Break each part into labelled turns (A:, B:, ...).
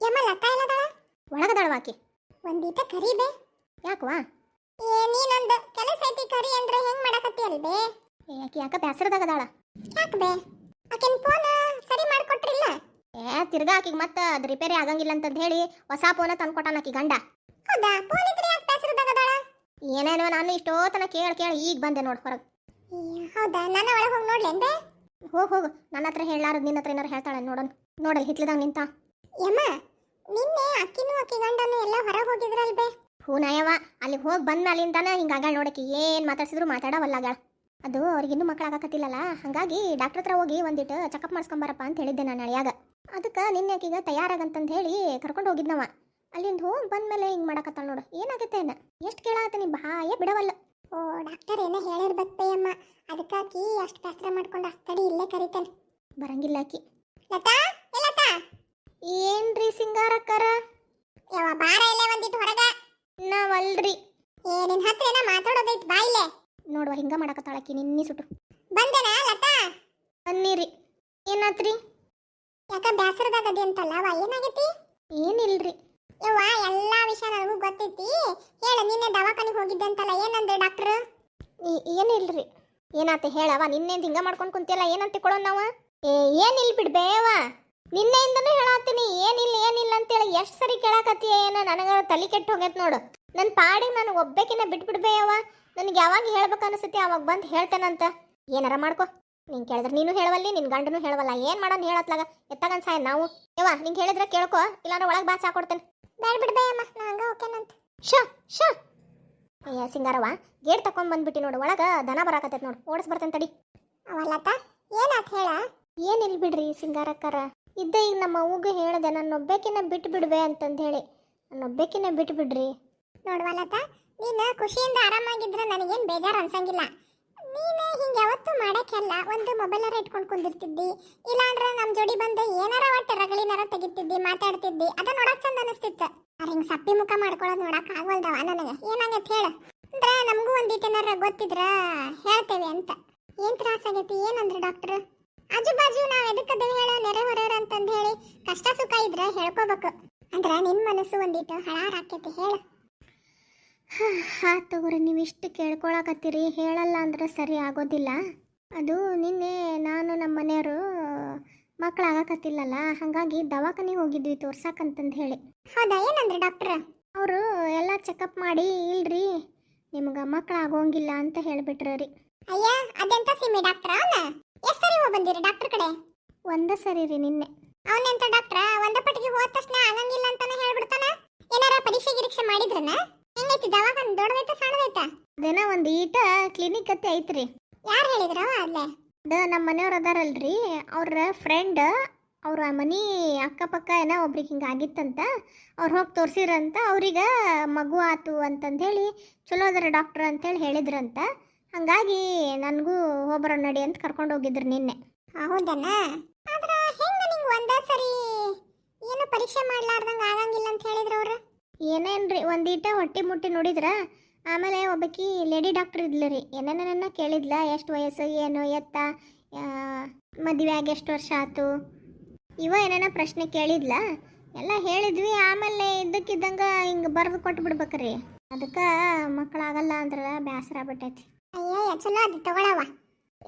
A: ಯಮ್ಮ ಲತಾ ಎಲ್ಲದಾಳ?
B: ಒಳಗದಾಳವಾಕಿ.
A: ಒಂದೀಟ ಕರಿಬೇ.
B: ಯಾಕವಾ?
A: ನೀನೊಂದು ಕೆಲಸ ಐತಿ ಕರಿ ಅಂದ್ರೆ ಹೆಂಗ್ ಮಾಡಕತ್ತಿ ಅಲ್ಬೇ?
B: ಆಕಿ ಯಾಕ ಬ್ಯಾಸರದಾಗದಾಳ?
A: ಯಾಕೆ ಬೇ? ಆಕಿನ ಫೋನ್ ಸರಿ ಮಾಡ್ಕೊಟ್ರಿಲ್ಲ?
B: ತಿರ್ಗಾ ಆಕಿಗೆ ಮತ್ತೆ ಅದು ರಿಪೇರಿ ಆಗಂಗಿಲ್ಲ ಅಂತಂದು ಹೇಳಿ ಹೊಸ ಫೋನ ತಂದ್ಕೊಟ್ಟಾನ ಆಕಿ ಗಂಡ.
A: ಹೌದಾ? ಫೋನ್ ಇದ್ರೆ ಯಾಕೆ ಬ್ಯಾಸರದಾಗದಾಳ?
B: ಏನೇನೋ ನಾನು ಇಷ್ಟೋತನ ಕೇಳಿ ಈಗ ಬಂದೆ ನೋಡ್ ಹೊರಗೆ.
A: ಹೌದಾ? ನಾನು ಒಳಗೆ ಹೋಗಿ ನೋಡ್ಲೇನ್ ಬೇ?
B: ಹೋಗು ನನ್ನ ಹತ್ರ ಹೇಳಾರದು ನಿನ್ನ ಹತ್ರ ಏನಾರು ಹೇಳ್ತಾಳೆ ನೋಡೋಣ. ನೋಡಲ್ ಹಿತ್ಲದಾಗ ನಿಂತ.
A: ಯಮ್ಮ ನಿನ್ನೆ ಅಕ್ಕಿನೂ ಅಕ್ಕಿ ಗಂಡನು ಎಲ್ಲ ಹೊರಗೆ ಹೋಗಿದ್ರಲ್ಬೇ?
B: ಹೂನಯವ ಅಲ್ಲಿಗೆ ಹೋಗಿ ಬಂದ ಅಲ್ಲಿಂದಾನ ಹಿಂಗಾಗಳ ನೋಡಕ್ಕೆ ಏನು ಮಾತಾಡ್ಸಿದ್ರು ಮಾತಾಡವಲ್ಲಾಗ. ಅದು ಅವ್ರಿಗಿನ್ನೂ ಮಕ್ಕಳಾಗಕತ್ತಿಲ್ಲಲ್ಲ, ಹಾಗಾಗಿ ಡಾಕ್ಟರ್ ಹತ್ರ ಹೋಗಿ ಒಂದಿಟ್ಟು ಚೆಕಪ್ ಮಾಡಿಸ್ಕೊಂಬರಪ್ಪ ಅಂತ ಹೇಳಿದ್ದೆ ನಾನು ಅಳಿಯಾಗ. ಅದಕ್ಕೆ ನಿನ್ನೆ ಆಕಿಗೆ ತಯಾರಾಗಂತಂದು ಹೇಳಿ ಕರ್ಕೊಂಡು ಹೋಗಿದ್ನವ. ಅಲ್ಲಿಂದ ಹೋಗಿ ಬಂದ್ಮೇಲೆ ಹಿಂಗೆ ಮಾಡಕತ್ತಾಳ ನೋಡು. ಏನಾಗತ್ತೆ ಏನ? ಎಷ್ಟು ಕೇಳಾಕತ್ತೀನಿ ಬಾಯೇ ಬಿಡವಲ್ಲ.
A: ಓ ಡಾಕ್ಟರ್ ಏನೋ ಹೇಳಿರ್ಬೇಕೇ ಅಮ್ಮ, ಅದಕ್ಕಾಕಿ ಅಷ್ಟು ಬೇಸರ ಮಾಡ್ಕೊಂಡ. ತಡಿ ಇಲ್ಲೇ ಕರಿತೇನೆ.
B: ಬರಂಗಿಲ್ಲ ಆಕಿ.
A: ಲತಾ ಏ ಲತಾ,
B: ಏನ್ರಿ ಸಿಂಗಾರಕ್ಕರ?
A: ಯಾವ ಬಾರ ಇಲ್ಲೇ ಒಂದಿಟ್ಟು ಹೊರಗ.
B: ನಾವಲ್ರಿ.
A: ನಿನ್ನ ಹತ್ರ ಏನೋ ಮಾತಾಡೋದೈತಿ, ಬಾ ಇಲ್ಲೇ.
B: ನೋಡುವ ಹಿಂಗ ಮಾಡಕತ್ತಾಳಕಿ ನಿನ್ನಿ ಸುಟ್ಟು.
A: ಬಂದೇನಾ ಲತಾ?
B: ಅನ್ನಿರಿ. ಏನಾತ್ರಿ?
A: ಯಾಕ ಬ್ಯಾಸರದಾಗದಿ ಅಂತಲ್ಲ ವಾ, ಏನಾಗೈತಿ?
B: ಏನಿಲ್ರಿ.
A: ಯವ್ವ ಎಲ್ಲಾ ವಿಷಯ ನನಗೂ ಗೊತ್ತೈತಿ. ಹೇಳ, ನಿನ್ನೆ ದವಾಖಾನಿಗೆ ಹೋಗಿದ್ದೆ ಅಂತಲ್ಲ, ಏನಂದ್ರೆ ಡಾಕ್ಟರ್?
B: ಏನಿಲ್ರಿ. ಏನಾತ ಹೇಳವ? ನಿನ್ನೆಂದು ಹಿಂಗ ಮಾಡ್ಕೊಂಡು ಕುಂತಿಲ್ಲ, ಏನಂತ ಕೊಡೋಣ ನಾವು? ಏನಿಲ್ಲ ಬಿಡ್ಬೇವ, ನಿನ್ನೆಯಿಂದನೂ ಹೇಳತ್ತೀನಿ ಏನಿಲ್ಲ ಅಂತೇಳಿ. ಎಷ್ಟು ಸರಿ ಕೇಳಾಕತ್ತಿ ಏನೋ? ನನಗೆ ತಲೆ ಕೆಟ್ಟು ಹೋಗೈತೆ ನೋಡು. ನನ್ನ ಪಾಡಿಗೆ ನಾನು ಒಬ್ಬೇಕಿನ ಬಿಟ್ಬಿಡ್ಬೇಯವ. ನನಗೆ ಯಾವಾಗ ಹೇಳ್ಬೇಕು ಅನಿಸುತ್ತೆ ಅವಾಗ ಬಂದು ಹೇಳ್ತೇನಂತ. ಏನಾರ ಮಾಡ್ಕೊ. ನೀನು ಕೇಳಿದ್ರೆ ನೀನು ಹೇಳವಲ್ಲಿ, ನಿನ್ನ ಗಂಡನೂ ಹೇಳವಲ್ಲ. ಏನು ಮಾಡೋಣ ಹೇಳತ್ಲಾಗ? ಎತ್ತಾಗನ್ ಸಾಯ ನಾವು. ಯವ್ವ ನಿಂಗೆ ಹೇಳಿದ್ರೆ ಕೇಳ್ಕೊ, ಇಲ್ಲಾಂದ್ರೆ ಒಳಗೆ ಬಾಚ್ ಹಾಕೊಡ್ತೇನೆ.
A: ಬೇಡ ಬಿಡ್ಬೇಯಮ್ಮ, ನಾ ಹಂಗ ಓಕೆನಂತ.
B: ಶ ಅಯ್ಯ ಸಿಂಗಾರವ, ಗೇಟ್ ತಕೊಂಡ್ ಬಂದ್ಬಿಟ್ಟು ನೋಡು. ಒಳಗೆ ದನ ಬರಾಕತ್ತೈತೆ ನೋಡು, ಓಡಿಸ್ ಬರ್ತೇನೆ ತಡಿ.
A: ಅವಲ್ಲತ್ತ ಏನಾತ್ ಹೇಳ?
B: ಏನಿಲ್ಲ ಬಿಡ್ರಿ ಸಿಂಗಾರಕ್ಕರ. ಇದ್ದೆ ಈಗ ನಮ್ಮ ಅವ್ಗೆ ಹೇಳಿದೆ ನನ್ನೊಬ್ಬೇಕಿನ ಬಿಟ್ಟು ಬಿಡ್ಬೇ ಅಂತಂದು ಹೇಳಿ. ನನ್ನೊಬ್ಬೇಕಿನ ಬಿಟ್ಟು ಬಿಡ್ರಿ.
A: ನೋಡ್ವಲ್ಲತ್ತ, ನೀನು ಖುಷಿಯಿಂದ ಆರಾಮಾಗಿದ್ರೆ ನನಗೇನು ಬೇಜಾರು ಅನ್ಸಂಗಿಲ್ಲ. ನೀನು ಹಿಂಗೆ ಯಾವತ್ತೂ ಮಾಡೋಕ್ಕೆಲ್ಲ ಒಂದು ಮೊಬೈಲರ ಇಟ್ಕೊಂಡು ಕುಂದಿರ್ತಿದ್ದಿ, ಇಲ್ಲಾಂದ್ರೆ ನಮ್ಮ ಜೋಡಿ ಬಂದು ಏನಾರ ಒಟ್ಟು ರಗಳಿನಾರ ತೆಗಿತಿದ್ದಿ, ಮಾತಾಡ್ತಿದ್ದಿ. ಅದ ನೋಡಕ್ ಚಂದ ಅನಿಸ್ತಿತ್ತು. ಅವ್ರು ಹಿಂಗೆ ಸಪ್ಪಿ ಮುಖ ಮಾಡ್ಕೊಳ್ಳೋದು ನೋಡಕ್ ಆಗವಲ್ದವ ನನಗೆ. ಏನಾಗೈತೆ ಹೇಳು? ಅಂದ್ರೆ ನಮಗೂ ಒಂದಿಟ್ಟೇನಾರ ಗೊತ್ತಿದ್ರ ಹೇಳ್ತೇವೆ ಅಂತ. ಏನು ತ್ರಾಸಾಗೈತಿ? ಏನಂದ್ರೆ ಡಾಕ್ಟ್ರು? ಆಜು ಬಾಜು ನಾವು ಎದಕ್ಕದೇವೆ ಹೇಳೋ, ನೆರೆ ಹೊರೆಯವ್ರು ಅಂತಂದು ಹೇಳಿ ಕಷ್ಟ ಸುಖ ಇದ್ರೆ ಹೇಳ್ಕೋಬೇಕು. ಅಂದ್ರೆ ನಿಮ್ಮ ಮನಸ್ಸು ಒಂದಿಟ್ಟು ಹಳಾರಾಕೈತಿ. ಹೇಳು.
B: ತಗೋರಿ, ನೀವು ಇಷ್ಟು ಕೇಳ್ಕೊಳಕತ್ತೀರಿ. ಹೇಳಲ್ಲ ಅಂದ್ರೆ ಸರಿ ಆಗೋದಿಲ್ಲ. ಅದು ನಿನ್ನೆ ನಾನು ನಮ್ಮ ಮನೆಯವರು ಮಕ್ಕಳಾಗಕತ್ತಿಲ್ಲಲ್ಲ, ಹಾಗಾಗಿ ದವಾಖಾನಿಗೆ ಹೋಗಿದ್ವಿ ತೋರ್ಸಕ್ಕಂತಂದು ಹೇಳಿ.
A: ಹೌದಾ? ಏನಂದ್ರೆ ಡಾಕ್ಟ್ರ್?
B: ಅವರು ಎಲ್ಲ ಚೆಕಪ್ ಮಾಡಿ ಇಲ್ರಿ ನಿಮ್ಗೆ ಮಕ್ಕಳಾಗೋಂಗಿಲ್ಲ ಅಂತ ಹೇಳಿಬಿಟ್ರ ರೀ.
A: ಅಯ್ಯ ಅದೆಂತ ಸಿಮಿ ಡಾಕ್ಟ್ರ ಅವನ? ಎಷ್ಟು ಸರಿ ಹೋಗಿ ಬಂದಿರಿ ಡಾಕ್ಟರ್ ಕಡೆ?
B: ಒಂದ ಸರಿ ರೀ ನಿನ್ನೆ.
A: ಅವನೆಂತ ಡಾಕ್ಟ್ರ? ಒಂದ ಪಟ್ಟಿಗೆ ಹೋದ ತಕ್ಷಣ ಆಗಂಗಿಲ್ಲ ಅಂತಾನೆ ಹೇಳ್ಬಿಡ್ತಾನ. ಏನಾರ ಪರೀಕ್ಷೆ ಗಿರೀಕ್ಷೆ ಮಾಡಿದ್ರನ? ಹೆಂಗೈತಿ ದವಾಖಾನೆ? ದೊಡ್ಡದೈತ ಸಣ್ಣದೈತ?
B: ಅದೇನ ಒಂದು ಈಟ ಕ್ಲಿನಿಕ್ ಅತ್ತೆ ಐತ್ರಿ.
A: ಯಾರು ಹೇಳಿದ್ರವ ಅಲ್ಲೇ?
B: ಅದು ನಮ್ಮ ಮನೆಯವ್ರು ಅದಾರಲ್ರಿ, ಅವ್ರ ಫ್ರೆಂಡ್, ಅವ್ರ ಮನೆ ಅಕ್ಕಪಕ್ಕ ಏನೋ ಒಬ್ರಿಗೆ ಹಿಂಗೆ ಆಗಿತ್ತಂತ. ಅವ್ರು ಹೋಗಿ ತೋರಿಸಿರಂತ. ಅವ್ರಿಗೆ ಮಗು ಆತು ಅಂತಂದು ಹೇಳಿ ಚಲೋ ಅದರ ಡಾಕ್ಟ್ರ್ ಅಂತೇಳಿ ಹೇಳಿದ್ರಂತ. ಹಾಗಾಗಿ ನನಗೂ ಹೋಗ್ಬರೋ ನಡಿ ಅಂತ ಕರ್ಕೊಂಡು ಹೋಗಿದ್ರು ನಿನ್ನೆ.
A: ಹೌದನ? ಆದ್ರೆ ಹೆಂಗ ನಿಂಗೆ ಒಂದ ಸರಿ ಏನು ಪರೀಕ್ಷೆ ಮಾಡ್ಲಾರ್ದಂಗೆ ಆಗಂಗಿಲ್ಲ ಅಂತ ಹೇಳಿದ್ರು ಅವ್ರು?
B: ಏನೇನ್ರಿ ಒಂದೀಟ ಹೊಟ್ಟೆ ಮುಟ್ಟಿ ನೋಡಿದ್ರ. ಆಮೇಲೆ ಒಬ್ಬಾಕಿ ಲೇಡಿ ಡಾಕ್ಟರ್ ಇದ್ಲು ರೀ. ಏನೇನ ಕೇಳಿದ್ಲ, ಎಷ್ಟು ವಯಸ್ಸು, ಏನು ಎತ್ತ, ಮದುವೆ ಆಗಿ ಎಷ್ಟು ವರ್ಷ ಆಯ್ತು, ಇವ ಏನೇನ ಪ್ರಶ್ನೆ ಕೇಳಿದ್ಲ. ಎಲ್ಲ ಹೇಳಿದ್ವಿ. ಆಮೇಲೆ ಇದ್ದಕ್ಕಿದ್ದಂಗೆ ಹಿಂಗೆ ಬರೆದು ಕೊಟ್ಟು ಬಿಡ್ಬೇಕ್ರಿ. ಅದಕ್ಕೆ ಮಕ್ಕಳಾಗಲ್ಲ ಅಂದ್ರೆ ಬೇಸರ ಆಗ್ಬಿಟ್ಟೈತಿ.
A: ಅಯ್ಯಯ್ಯ ಚಲೋ ಅದು ತಗೊಳವ.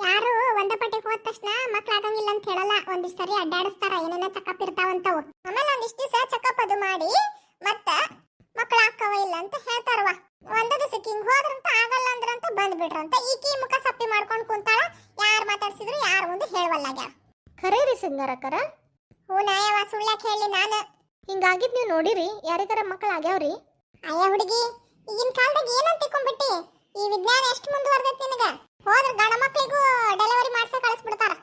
A: ಯಾರು ಒಂದ ಪಟ್ಟಿಗೆ ಹೋದ ತಕ್ಷಣ ಮಕ್ಳಾಗಂಗಿಲ್ಲ ಅಂತ ಹೇಳಲ್ಲ. ಒಂದಿಷ್ಟು ಸರಿ ಅಡ್ಡಾಡಿಸ್ತಾರ, ಏನೇನ ಚೆಕಪ್ ಇರ್ತಾವಂತವು. ಆಮೇಲೆ ಒಂದಿಷ್ಟು ದಿವಸ ಚೆಕಪ್ ಅದು ಮಾಡಿ ಮತ್ತ ಮಕ್ಳಾಕ್ಕವ ಇಲ್ಲ ಅಂತ ಹೇಳ್ತಾರವ. ಒಂದ ದಿವಸಕ್ಕೆ ಹಿಂಗೆ ಹೋದ್ರಂತ ಆಗಲ್ಲ ಅಂದ್ರಂತ ಬಂದ್ಬಿಟ್ರಂತ. ಈಕಿ ಮುಖ ಸಪ್ಪಿ ಮಾಡ್ಕೊಂಡು ಕುಂತಾಳ. ಯಾರು ಮಾತಾಡ್ಸಿದ್ರು ಯಾರು ಒಂದು ಹೇಳವಲ್ಲಾಗ್ಯಾರ.
B: ಖರೇ ರೀ ಸಿಂಗಾರಕ್ಕರ?
A: ಹ್ಞೂ ನಾಯವ, ಸುಳ್ಳ್ಯಾಕೆ ಹೇಳಿ ನಾನು?
B: ಹಿಂಗಾಗಿದ್ದು ನೀವು ನೋಡಿರಿ, ಯಾರಿಗಾರ ಮಕ್ಕಳು ಆಗ್ಯಾವ್ರಿ?
A: ಅಯ್ಯ ಹುಡುಗಿ, ಈಗಿನ ಕಾಲದಾಗ ಏನಂತ ತಿಳ್ಕೊಂಡ್ಬಿಟ್ಟಿ? ಈ ವಿಜ್ಞಾನ ಎಷ್ಟು ಮುಂದುವರೆದೈತಿ ನಿನಗ? ಹೋದ್ರ ಗಂಡ ಮಕ್ಳಿಗೂ ಡೆಲಿವರಿ ಮಾಡ್ಸೇ ಕಳಿಸ್ಬಿಡ್ತಾರ.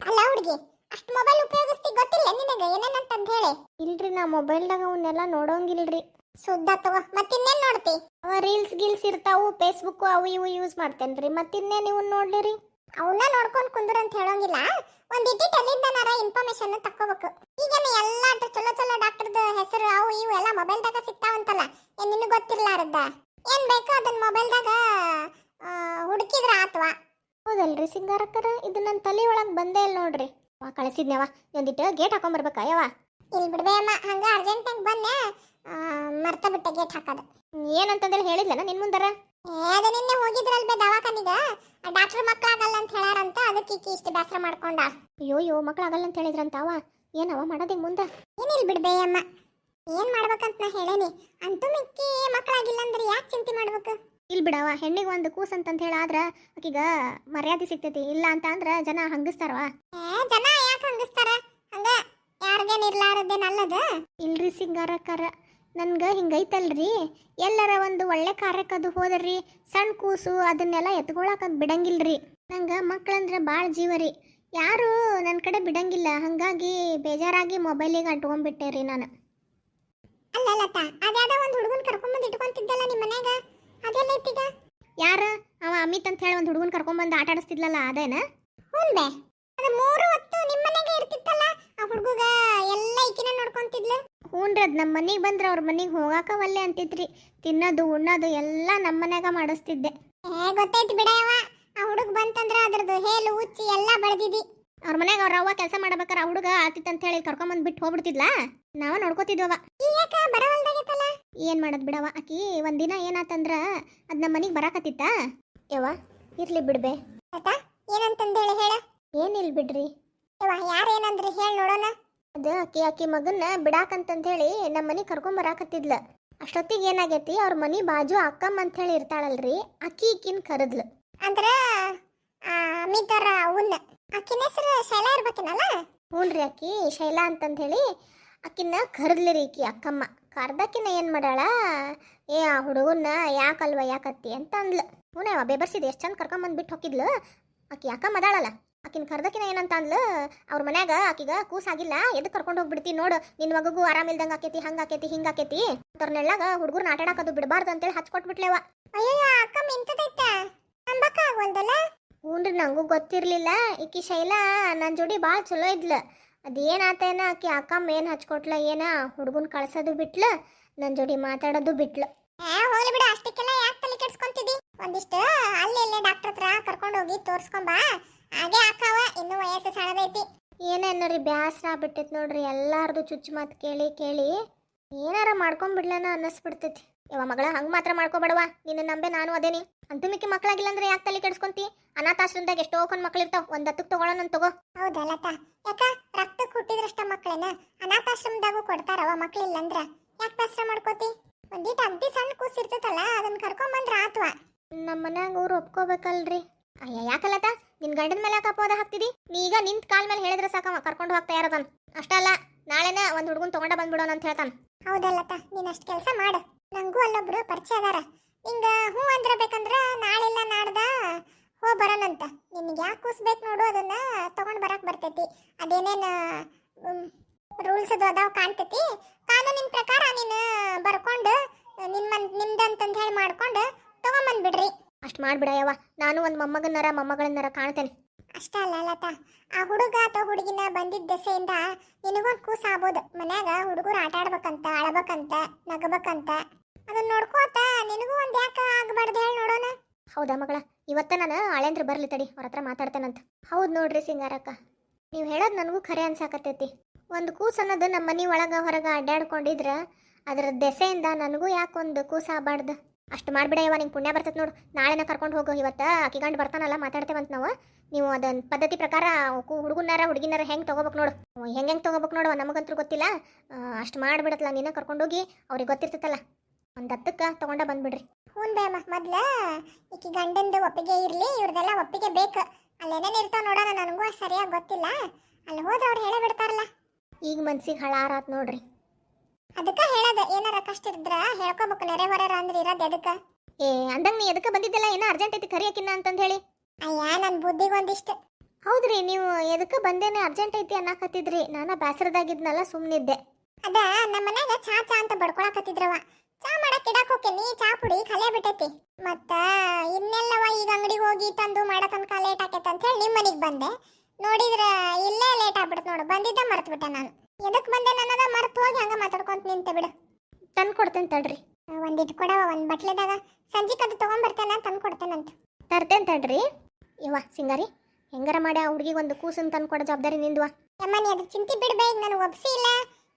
A: ಅಲ್ಲ ಹುಡುಗಿ, ಅಷ್ಟು ಮೊಬೈಲ್ ಉಪಯೋಗಿಸ್ತಿ ಗೊತ್ತಿಲ್ಲ ನಿನಗೆ ಏನೇನಂತಂದು ಹೇಳಿ?
B: ಇಲ್ರಿ, ನಾ ಮೊಬೈಲ್ದಾಗ ಅವನ್ನೆಲ್ಲ ನೋಡೋಂಗಿಲ್ರಿ.
A: ಸುದ್ದ ತಗೋ, ಮತ್ತಿನ್ನೇನು ನೋಡ್ತಿ?
B: ರೀಲ್ಸ್ ಗೀಲ್ಸ್ ಇರ್ತಾವು, ಫೇಸ್ಬುಕ್ ಅವು ಇವು ಯೂಸ್ ಮಾಡ್ತೇನ್ರಿ. ಮತ್ತಿನ್ನೇ ನೀವು ನೋಡ್ಲಿರಿ?
A: ಅವನ್ನ ನೋಡ್ಕೊಂಡು ಕುಂದ್ರ ಅಂತ ಹೇಳೋಂಗಿಲ್ಲ. ಒಂದಿಟ್ಟು ಎಲ್ಲಿಂದನಾರ ಇನ್ಫಾರ್ಮೇಶನ್ ತಕ್ಕೋಬೇಕು. ಈಗೇನು ಎಲ್ಲ ಚಲೋ ಚಲೋ ಡಾಕ್ಟರ್ದ ಹೆಸರು ಅವು ಇವು ಎಲ್ಲ ಮೊಬೈಲ್ದಾಗ ಸಿಗ್ತಾವಂತಲ್ಲ. ಏನ್ ನಿನಗೆ ಗೊತ್ತಿರ್ಲಾರದ್ದ? ಏನ್ ಬೇಕೋ ಅದನ್ನ ಮೊಬೈಲ್ದಾಗ ಹುಡುಕಿದ್ರ ಆತ್ವಾ.
B: ಹೌದಲ್ರಿ ಸಿಂಗಾರಕ್ಕರ? ಇದು ನನ್ನ ತಲೆ ಒಳಗೆ ಬಂದೇ ಇಲ್ಲ ನೋಡ್ರಿ. ಕಳಿಸಿದ್ನವ ಒಂದಿಟ್ಟು ಗೇಟ್ ಹಾಕೊಂಬರ್ಬೇಕಾ ಯವ್ವ?
A: ಇಲ್ಲಿ ಬಿಡ್ಬೇ ಅಮ್ಮ, ಹಂಗ ಅರ್ಜೆಂಟಾಗಿ ಬಂದೆ, ಮರ್ತ ಬಿಟ್ಟೆ ಗೇಟ್ ಹಾಕೋದು.
B: ಏನಂತಂದೇಳಿ ಹೇಳಿದ್ಲನ ನಿನ್ ಮುಂದರ?
A: ಅದು ನಿನ್ನೆ ಹೋಗಿದ್ರಲ್ಬೇ ದವಾಖಾನಿಗ, ಡಾಕ್ಟರ್ ಮಕ್ಕಳಾಗಲ್ಲ ಅಂತ ಹೇಳಾರಂತ, ಅದಕ್ಕೆ ಈಕಿ ಇಷ್ಟು ಬೇಸರ ಮಾಡ್ಕೊಂಡ.
B: ಅಯ್ಯೋ ಮಕ್ಳಾಗಲ್ಲ ಅಂತ ಹೇಳಿದ್ರಂತಾವ, ಏನವ ಮಾಡೋದೇ ಮುಂದೆ?
A: ಏನಿಲ್ಲ ಬಿಡ್ಬೇ ಅಮ್ಮ, ಏನ್ ಮಾಡ್ಬೇಕಂತ ನಾ ಹೇಳೇನಿ. ಅಂತೂ ಮಿಕ್ಕಿ ಮಕ್ಕಳಾಗಿಲ್ಲ ಅಂದ್ರೆ ಯಾಕೆ ಚಿಂತೆ ಮಾಡ್ಬೇಕು?
B: ಇಲ್ಲಿ ಬಿಡವ, ಹೆಣ್ಣಿಗೆ ಒಂದು ಕೂಸ್ ಅಂತಂತ ಹೇಳಾದ್ರ ಆಕಿಗ ಮರ್ಯಾದೆ ಸಿಗ್ತೈತಿ, ಇಲ್ಲ ಅಂತ ಅಂದ್ರ ಜನ ಹಂಗಿಸ್ತಾರವ.
A: ಜನ ಯಾಕೆ ಹಂಗಿಸ್ತಾರ? ಹಂಗ ಯಾರಿಗೇನ್ ಇರ್ಲಾರದೇನಲ್ಲದ?
B: ಇಲ್ರಿ ಸಿಂಗಾರಕ್ಕಾರ, ನನ್ಗೆ ಹಿಂಗೈತಲ್ರಿ, ಎಲ್ಲರ ಒಂದು ಒಳ್ಳೆ ಕಾರ್ಯಕ್ಕದು ಹೋದ್ರಿ ಸಣ್ಣ ಕೂಸು ಅದನ್ನೆಲ್ಲ ಎತ್ಕೊಳಕದ್ ಬಿಡಂಗಿಲ್ರಿ. ನಂಗೆ ಮಕ್ಳಂದ್ರೆ ಭಾಳ ಜೀವ ರೀ, ಯಾರು ನನ್ನ ಕಡೆ ಬಿಡಂಗಿಲ್ಲ. ಹಾಗಾಗಿ ಬೇಜಾರಾಗಿ ಮೊಬೈಲಿಗೆ ಅಟ್ಕೊಂಡ್ಬಿಟ್ಟೆ ರೀ ನಾನು.
A: ಅಲ್ಲ ಲತಾ, ಅದ್ಯಾದ ಒಂದು ಹುಡುಗನ್ ಕರ್ಕೊಂಬಂದು ಇಟ್ಕೊಂತಿದ್ದಲ್ಲ ನಿಮ್ಮ ಮನ್ಯಾಗ, ಅದೆಲ್ಲ ಐತೀಗ?
B: ಯಾರ ಅವ ಅಮಿತ್ ಅಂತ ಹೇಳಿ ಒಂದು ಹುಡುಗನ್ ಕರ್ಕೊಂಡ್ಬಂದು ಆಟ ಆಡಿಸ್ತಿದ್ಲಲ್ಲ ಅದೇನ?
A: ಹ್ಞೂ ಬೇ, ಅದು 3 ಹೊತ್ತು ನಿಮ್ಮ ಮನೆಗೆ ಇರ್ತಿತ್ತಲ್ಲ, ಆ ಹುಡುಗ ಎಲ್ಲ ಈಕಿನ ನೋಡ್ಕೊಂತಿದ್ಲು.
B: ಹ್ಞೂನ್ರಿ, ಅದು ನಮ್ಮ ಮನೆಗೆ ಬಂದ್ರೆ ಅವ್ರ ಮನೆಗೆ ಹೋಗಾಕ ಒಲ್ಲೆ ಅಂತಿದ್ರಿ. ತಿನ್ನೋದು ಉಣ್ಣೋದು ಎಲ್ಲ ನಮ್ಮ ಮನ್ಯಾಗ ಮಾಡಿಸ್ತಿದ್ದೆ.
A: ಗೊತ್ತೈತಿ ಬಿಡಯವ, ಆ ಹುಡುಗ ಬಂತಂದ್ರ ಅದ್ರದ್ದು ಹೇಲು ಉಚ್ಚಿ ಎಲ್ಲ ಬೆಳೆದಿದಿ.
B: ಅವ್ರ ಮನ್ಯಾಗ ಅವ್ರ ಅವ್ವ ಕೆಲಸ ಮಾಡ್ಬೇಕಾರೆ ಆ ಹುಡುಗ ಆತಿತ್ತಂತ ಹೇಳಿ ಕರ್ಕೊಂಬಂದು ಬಿಟ್ಟು ಹೋಗ್ಬಿಡ್ತಿದ್ಲ, ನಾವ ನೋಡ್ಕೋತಿದ್ವವ.
A: ಯಾಕ ಬರವಲ್ದಾಗಿತ್ತಲ್ಲ?
B: ಏನು ಮಾಡೋದು ಬಿಡವ, ಆಕಿ ಒಂದಿನ ಏನಾತಂದ್ರ ಅದು ನಮ್ಮ ಮನೆಗೆ ಬರಾಕತ್ತಿತ್ತ. ಯವ್ವ ಇರ್ಲಿ ಬಿಡ್ಬೆ.
A: ಲತಾ, ಏನಂತಂದೇಳಿ ಹೇಳ.
B: ಏನಿಲ್ಲ ಬಿಡ್ರಿ
A: ಯವ್ವ, ಯಾರೇನಂದ್ರಿ ಹೇಳಿ ನೋಡೋಣ.
B: ಅದು ಆಕಿ ಮಗನ್ನ ಬಿಡಾಕಂತಂತ ಹೇಳಿ ನಮ್ಮ ಮನೆಗೆ ಕರ್ಕೊಂಬರಾಕತ್ತಿದ್ಲ. ಅಷ್ಟೊತ್ತಿಗೆ ಏನಾಗೈತಿ, ಅವ್ರ ಮನೆ ಬಾಜು ಅಕ್ಕಮ್ಮ ಅಂತ ಹೇಳಿ ಇರ್ತಾಳಲ್ರಿ, ಈಕಿನ ಕರೆದ್ಲು.
A: ಅಂದ್ರ ಅಮಿತರ ಅವನ್ನ, ಆಕಿನ ಹೆಸರು ಶೈಲಾ ಇರ್ಬೇಕೇನಲ್ಲ?
B: ಹ್ಞೂನ್ರಿ, ಆಕಿ ಶೈಲಾ ಅಂತಂತ ಹೇಳಿ ಆಕಿನ ಕರೆದ್ಲಿ ರೀ. ಈಕಿ ಅಕ್ಕಮ್ಮ ಕರ್ದಕ್ಕಿನ ಏನು ಮಾಡಾಳ, ಏ ಆ ಹುಡುಗನ್ನ ಯಾಕಲ್ವ ಯಾಕತ್ತಿ ಅಂತ ಅಂದ್ಲು. ಹ್ಞೂನವ ಬೇಬರ್ಸಿದೆ, ಎಷ್ಟು ಚಂದ ಕರ್ಕೊಂಬಂದು ಬಿಟ್ಟು ಹೋಗಿದ್ಲು. ಆಕಿ ಅಕ್ಕಮ್ಮ ಅದಾಳಲ್ಲ, ಆಕಿನ ಕರ್ದಕ್ಕಿನ ಏನಂತ ಅಂದ್ಲು, ಅವ್ರ ಮನ್ಯಾಗ ಆಕಿಗ ಕೂಸಾಗಿಲ್ಲ, ಎದಕ್ಕೆ ಕರ್ಕೊಂಡು ಹೋಗ್ಬಿಡ್ತಿ ನೋಡು, ನಿನ್ನ ಮಗಗೂ ಆರಾಮಿಲ್ದಂಗೆ ಆಕೈತಿ, ಹಂಗಾಕೈತಿ ಹಿಂಗಾಕೈತಿ ಅವ್ರನ್ನೆಲ್ಲಾಗ ಹುಡುಗರು ಆಟ ಆಡೋದು ಬಿಡಬಾರ್ದು ಅಂತೇಳಿ ಹಚ್ಕೊಟ್ಬಿಟ್ಲೇವ.
A: ಅಯ್ಯೋ, ಅಕ್ಕಮ್ಮ ಇಂಥದೈತ ನಂಬಕ್ಕ ಆಗವಲ್ದಲ್ಲ.
B: ಹ್ಞೂನ್ರಿ, ನಂಗೂ ಗೊತ್ತಿರಲಿಲ್ಲ. ಈಕಿ ಶೈಲಾ ನನ್ನ ಜೋಡಿ ಭಾಳ ಚಲೋ ಇದ್ಲು. ಅದೇನಾತೇನ ಆಕಿ ಅಕ್ಕಮ್ಮ ಏನು ಹಚ್ಕೊಟ್ಲ ಏನ, ಹುಡುಗನ ಕಳ್ಸೋದು ಬಿಟ್ಲು, ನನ್ನ ಜೋಡಿ ಮಾತಾಡೋದು ಬಿಟ್ಲು.
A: ಹೋಗ್ಲಿ ಬಿಡು, ಅಷ್ಟಕ್ಕೆಲ್ಲ ಯಾಕೆ ತಲೆ ಕೆಡ್ಸ್ಕೊಂತಿದ್ದಿ? ಒಂದಿಷ್ಟು ಅಲ್ಲಿ ಇಲ್ಲೇ ಡಾಕ್ಟರ್ ಹತ್ರ ಕರ್ಕೊಂಡು ಹೋಗಿ ತೋರ್ಸ್ಕೊಂಬ, ಹಾಗೆ ಅಕ್ಕವ ಇನ್ನೂ ವಯಸ್ಸು ಸಣ್ಣದೈತಿ.
B: ಏನೇನೋ ರೀ ಬ್ಯಾಸರ ಆಗ್ಬಿಟ್ಟೈತಿ ನೋಡ್ರಿ, ಎಲ್ಲಾರ್ದು ಚುಚ್ಚು ಮಾತು ಕೇಳಿ ಕೇಳಿ ಏನಾರ ಮಾಡ್ಕೊಂಡ್ಬಿಡ್ಲನ ಅನ್ನಿಸ್ಬಿಡ್ತೈತಿ. ಯವ್ವ ಮಗಳ, ಹಂಗೆ ಮಾತ್ರ ಮಾಡ್ಕೊಬೇಡವ, ನಿನ್ನ ನಂಬೆ ನಾನು ಅದೇನಿ. ಅಂತೂ ಮಿಕ್ಕಿ ಮಕ್ಕಳಾಗಿಲ್ಲ ಅಂದ್ರೆ ಯಾಕೆ ತಲೆ ಕೆಡ್ಸ್ಕೊಂತಿ? ಅನಾಥಾಶ್ರಮದಾಗ ಎಷ್ಟೋ ಕೊಂಡ್ ಮಕ್ಳು ಇರ್ತಾವ, ಒಂದು ಹತ್ತಕ್ಕೆ ತಗೊಳ್ಳೋಣ ತಗೋ.
A: ಹೌದಾ ಲತಾ, ಯಾಕ ರಕ್ತಕ್ಕೆ ಹುಟ್ಟಿದ್ರಷ್ಟ ಮಕ್ಕಳೇನ ಅನಾಥಾಶ್ರಮದಾಗೂ ಕೊಡ್ತಾರವ, ಮಕ್ಳಿಲ್ಲ ಅಂದ್ರ ಯಾಕೆ ಬೇಸರ ಮಾಡ್ಕೋತಿ? ಒಂದಿಟ್ಟು ಅಗ್ದಿ ಸಣ್ಣ ಕೂಸಿರ್ತೈತಲ್ಲ, ಅದನ್ನ ಕರ್ಕೊಂಬಂದ್ರ ಆತ್ವಾ.
B: ನಮ್ಮ ಮನ್ಯಾಗ ಊರು ಒಪ್ಕೋಬೇಕಲ್ರಿ. ಅಯ್ಯ ಯಾಕಲ್ಲತ, ನಿನ್ ಗಂಡನ ಮೇಲೆ ಯಾಕೆ ಅಪವಾದ ಹಾಕ್ತಿದಿ? ನೀ ಈಗ ನಿಂತ ಕಾಲ ಮೇಲೆ ಹೇಳಿದ್ರೆ ಸಾಕವ ಕರ್ಕೊಂಡು ಹೋಗ್ತಾ ಯಾರದನ್. ಅಷ್ಟಲ್ಲ, ನಾಳೆನ ಒಂದು ಹುಡುಗನ್ ತಗೊಂಡ ಬಂದ್ಬಿಡೋಣ ಅಂತ ಹೇಳ್ತಾನ.
A: ಹೌದಲ್ಲತ, ನೀನ್ ಅಷ್ಟು ಕೆಲಸ ಮಾಡು. ನಂಗೂ ಅಲ್ಲೊಬ್ರು ಪರಿಚಯ ಅದಾರ, ಹಿಂಗ ಹ್ಞೂ ಅಂದ್ರ ಬೇಕಂದ್ರ ನಾಳೆಲ್ಲ ನಾಡ್ದ ಹೋಗಿ ಬರೋಣಂತ. ನಿನ್ಗೆ ಯಾಕೆ ಕೂಸ್ಬೇಕು ನೋಡು, ಅದನ್ನ ತಗೊಂಡ್ ಬರಕ್ ಬರ್ತೈತಿ. ಅದೇನೇನು ರೂಲ್ಸ್ ಅದು ಅದಾವ ಕಾಣ್ತೈತಿ, ಕಾನೂನಿನ ಪ್ರಕಾರ ನೀನು ಬರ್ಕೊಂಡು ನಿಮ್ದಂತಂದು ಹೇಳಿ ಮಾಡ್ಕೊಂಡು ತಗೊಂಬಂದ್ಬಿಡ್ರಿ.
B: ಅಷ್ಟು ಮಾಡ್ಬಿಡಯವ್ವ, ನಾನು ಒಂದು ಮೊಮ್ಮಗಳನ್ನರ ಕಾಣ್ತೇನೆ.
A: ಅಷ್ಟ ಅಲ್ಲ ಲತಾ, ಆ ಹುಡುಗ ಅಥವಾ ಹುಡುಗಿನ ಬಂದಿದ್ದ ದೆಸೆಯಿಂದ ನಿನಗೊಂದು ಕೂಸ ಆಗ್ಬೋದು. ಮನ್ಯಾಗ ಹುಡುಗರು ಆಟ ಆಡ್ಬೇಕಂತ, ಅಳಬೇಕಂತ, ನಗಬೇಕಂತ, ಅದನ್ನ ನೋಡ್ಕೋತ ನಿನಗೂ ಒಂದು ಯಾಕೆ ಆಗ್ಬಾರ್ದು ಹೇಳಿ ನೋಡೋಣ.
B: ಹೌದಾ ಮಗಳ, ಇವತ್ತ ನಾನು ಹಳೇಂದ್ರ ಬರ್ಲಿ ತಡಿ, ಅವ್ರ ಹತ್ರ ಮಾತಾಡ್ತೇನಂತ. ಹೌದು ನೋಡ್ರಿ ಸಿಂಗಾರಕ್ಕ, ನೀವು ಹೇಳೋದು ನನಗೂ ಖರೆ ಅನ್ಸಾಕತ್ತೈತಿ. ಒಂದು ಕೂಸು ಅನ್ನೋದು ನಮ್ಮ ಮನೆ ಒಳಗೆ ಹೊರಗೆ ಅಡ್ಡಾಡ್ಕೊಂಡಿದ್ರೆ ಅದರ ದೆಸೆಯಿಂದ ನನಗೂ ಯಾಕೊಂದು ಕೂಸ ಆಗಬಾರ್ದು. ಅಷ್ಟು ಮಾಡಿಬಿಡಯ್ಯವ, ನಿಂಗೆ ಪುಣ್ಯ ಬರ್ತೈತೆ ನೋಡು. ನಾಳೆನ ಕರ್ಕೊಂಡು ಹೋಗು, ಇವತ್ತು ಆಕಿ ಗಂಡು ಬರ್ತಾನಲ್ಲ ಮಾತಾಡ್ತೇವಂತ ನಾವು. ನೀವು ಅದನ್ನ ಪದ್ಧತಿ ಪ್ರಕಾರ ಹುಡುಗನಾರ ಹುಡುಗಿನಾರ ಹೆಂಗೆ ತೊಗೋಬೇಕು ನೋಡು, ಹೆಂಗೆ ತೊಗೋಬೇಕು ನೋಡು, ನಮಗಂತೂ ಗೊತ್ತಿಲ್ಲ. ಅಷ್ಟು ಮಾಡಿಬಿಡತ್ತಲ್ಲ, ನೀನು ಕರ್ಕೊಂಡೋಗಿ ಅವ್ರಿಗೆ ಗೊತ್ತಿರ್ತೈತಲ್ಲ, ಒಂದು 10ಕ್ಕೆ ತೊಗೊಂಡ ಬಂದ್ಬಿಡ್ರಿ.
A: ಹ್ಞೂ ಬೇಮ್ಮ, ಮೊದ್ಲು ಈಕಿ ಗಂಡಂದು ಒಪ್ಪಿಗೆ ಇರಲಿ, ಇವ್ರದೆಲ್ಲ ಒಪ್ಪಿಗೆ ಬೇಕು. ಅಲ್ಲೇನೇನು ಇರ್ತಾವ ನೋಡೋಣ, ನನಗೂ ಅಷ್ಟು ಸರಿಯಾಗಿ ಗೊತ್ತಿಲ್ಲ. ಅಲ್ಲಿ ಹೋದ್ರೆ ಅವ್ರು ಹೇಳೇ ಬಿಡ್ತಾರಲ್ಲ.
B: ಈಗ ಮನ್ಸಿಗೆ ಹಳಾರಾತ್ ನೋಡ್ರಿ.
A: ಅದಕ್ಕೆ ಹೇಳೋದು, ಏನಾರ ಕಷ್ಟ ಇದ್ರ ಹೇಳ್ಕೊಬೇಕು, ನೆರೆ ಹೊರ ಅಂದ್ರೆ ಇರೋದು ಎದಕ್ಕೆ?
B: ಅಂದಂಗೆ ನೀ ಎದಕ್ಕೆ ಬಂದಿದ್ದಲ್ಲ, ಏನೋ ಅರ್ಜೆಂಟ್ ಐತಿ ಕರಿಯಕಿನ್ನ ಅಂತಂದು ಹೇಳಿ.
A: ಅಯ್ಯ, ನನ್ನ ಬುದ್ಧಿಗೊಂದಿಷ್ಟು.
B: ಹೌದ್ರಿ, ನೀವು ಎದಕ್ಕೆ ಬಂದೇನೆ ಅರ್ಜೆಂಟ್ ಐತಿ ಅನ್ನಕತ್ತಿದ್ರಿ, ನಾನು ಬೇಸರದಾಗಿದ್ನಲ್ಲ ಸುಮ್ಮನಿದ್ದೆ.
A: ಅದ ನಮ್ಮ ಮನ್ಯಾಗ ಚಾ ಅಂತ ಬಡ್ಕೊಳಕತ್ತಿದ್ರವ. ಚಾ ಮಾಡಕ್ ಇಡಾಕ್ ಹೋಗ್ತೀನಿ, ಚಾ ಪುಡಿ ಖಾಲಿ ಬಿಟ್ಟೈತಿ. ಮತ್ತ ಇನ್ನೆಲ್ಲವ ಈಗ ಅಂಗಡಿಗೆ ಹೋಗಿ ತಂದು ಮಾಡೋ ತನಕ ಲೇಟ್ ಆಕೈತೆ ಅಂತ ಹೇಳಿ ನಿಮ್ಮ ಮನೆಗೆ ಬಂದೆ. ನೋಡಿದ್ರ ಇಲ್ಲೇ ಲೇಟ್ ಆಗ್ಬಿಡ್ತು ನೋಡು, ಬಂದಿದ್ದ ಮರ್ತು ಬಿಟ್ಟೆ ನಾನು. ಎದಕ್ಕೆ ಬಂದೆ ನನ್ನದ ಮರ್ತು ಹೋಗಿ ಹಂಗ ಮಾತಾಡ್ಕೊಂತ ನಿಂತೆ ಬಿಡು.
B: ತಂದು ಕೊಡ್ತೇನೆ ತಡ್ರಿ.
A: ಒಂದಿಟ್ಟು ಕೊಡವ, ಒಂದು ಬಟ್ಲೆದಾಗ ಸಂಜಿಕ್ ಅದು ತೊಗೊಂಬರ್ತೇನೆ, ತಂದು ಕೊಡ್ತೇನಂತ.
B: ತರ್ತೇನೆ ತಡ್ರಿ. ಇವ ಸಿಂಗಾರಿ, ಹೆಂಗಾರ ಮಾಡಿ ಆ ಹುಡುಗಿಗೆ ಒಂದು ಕೂಸನ್ ತಂದು ಕೊಡೋ ಜವಾಬ್ದಾರಿ ನಿಂದ್ವಾ.
A: ಯಮ್ಮ ನೀ ಅದ್ರ ಚಿಂತೆ ಬಿಡ್ಬೇಕು, ನನಗೆ ಒಪ್ಸಿ ಇಲ್ಲ.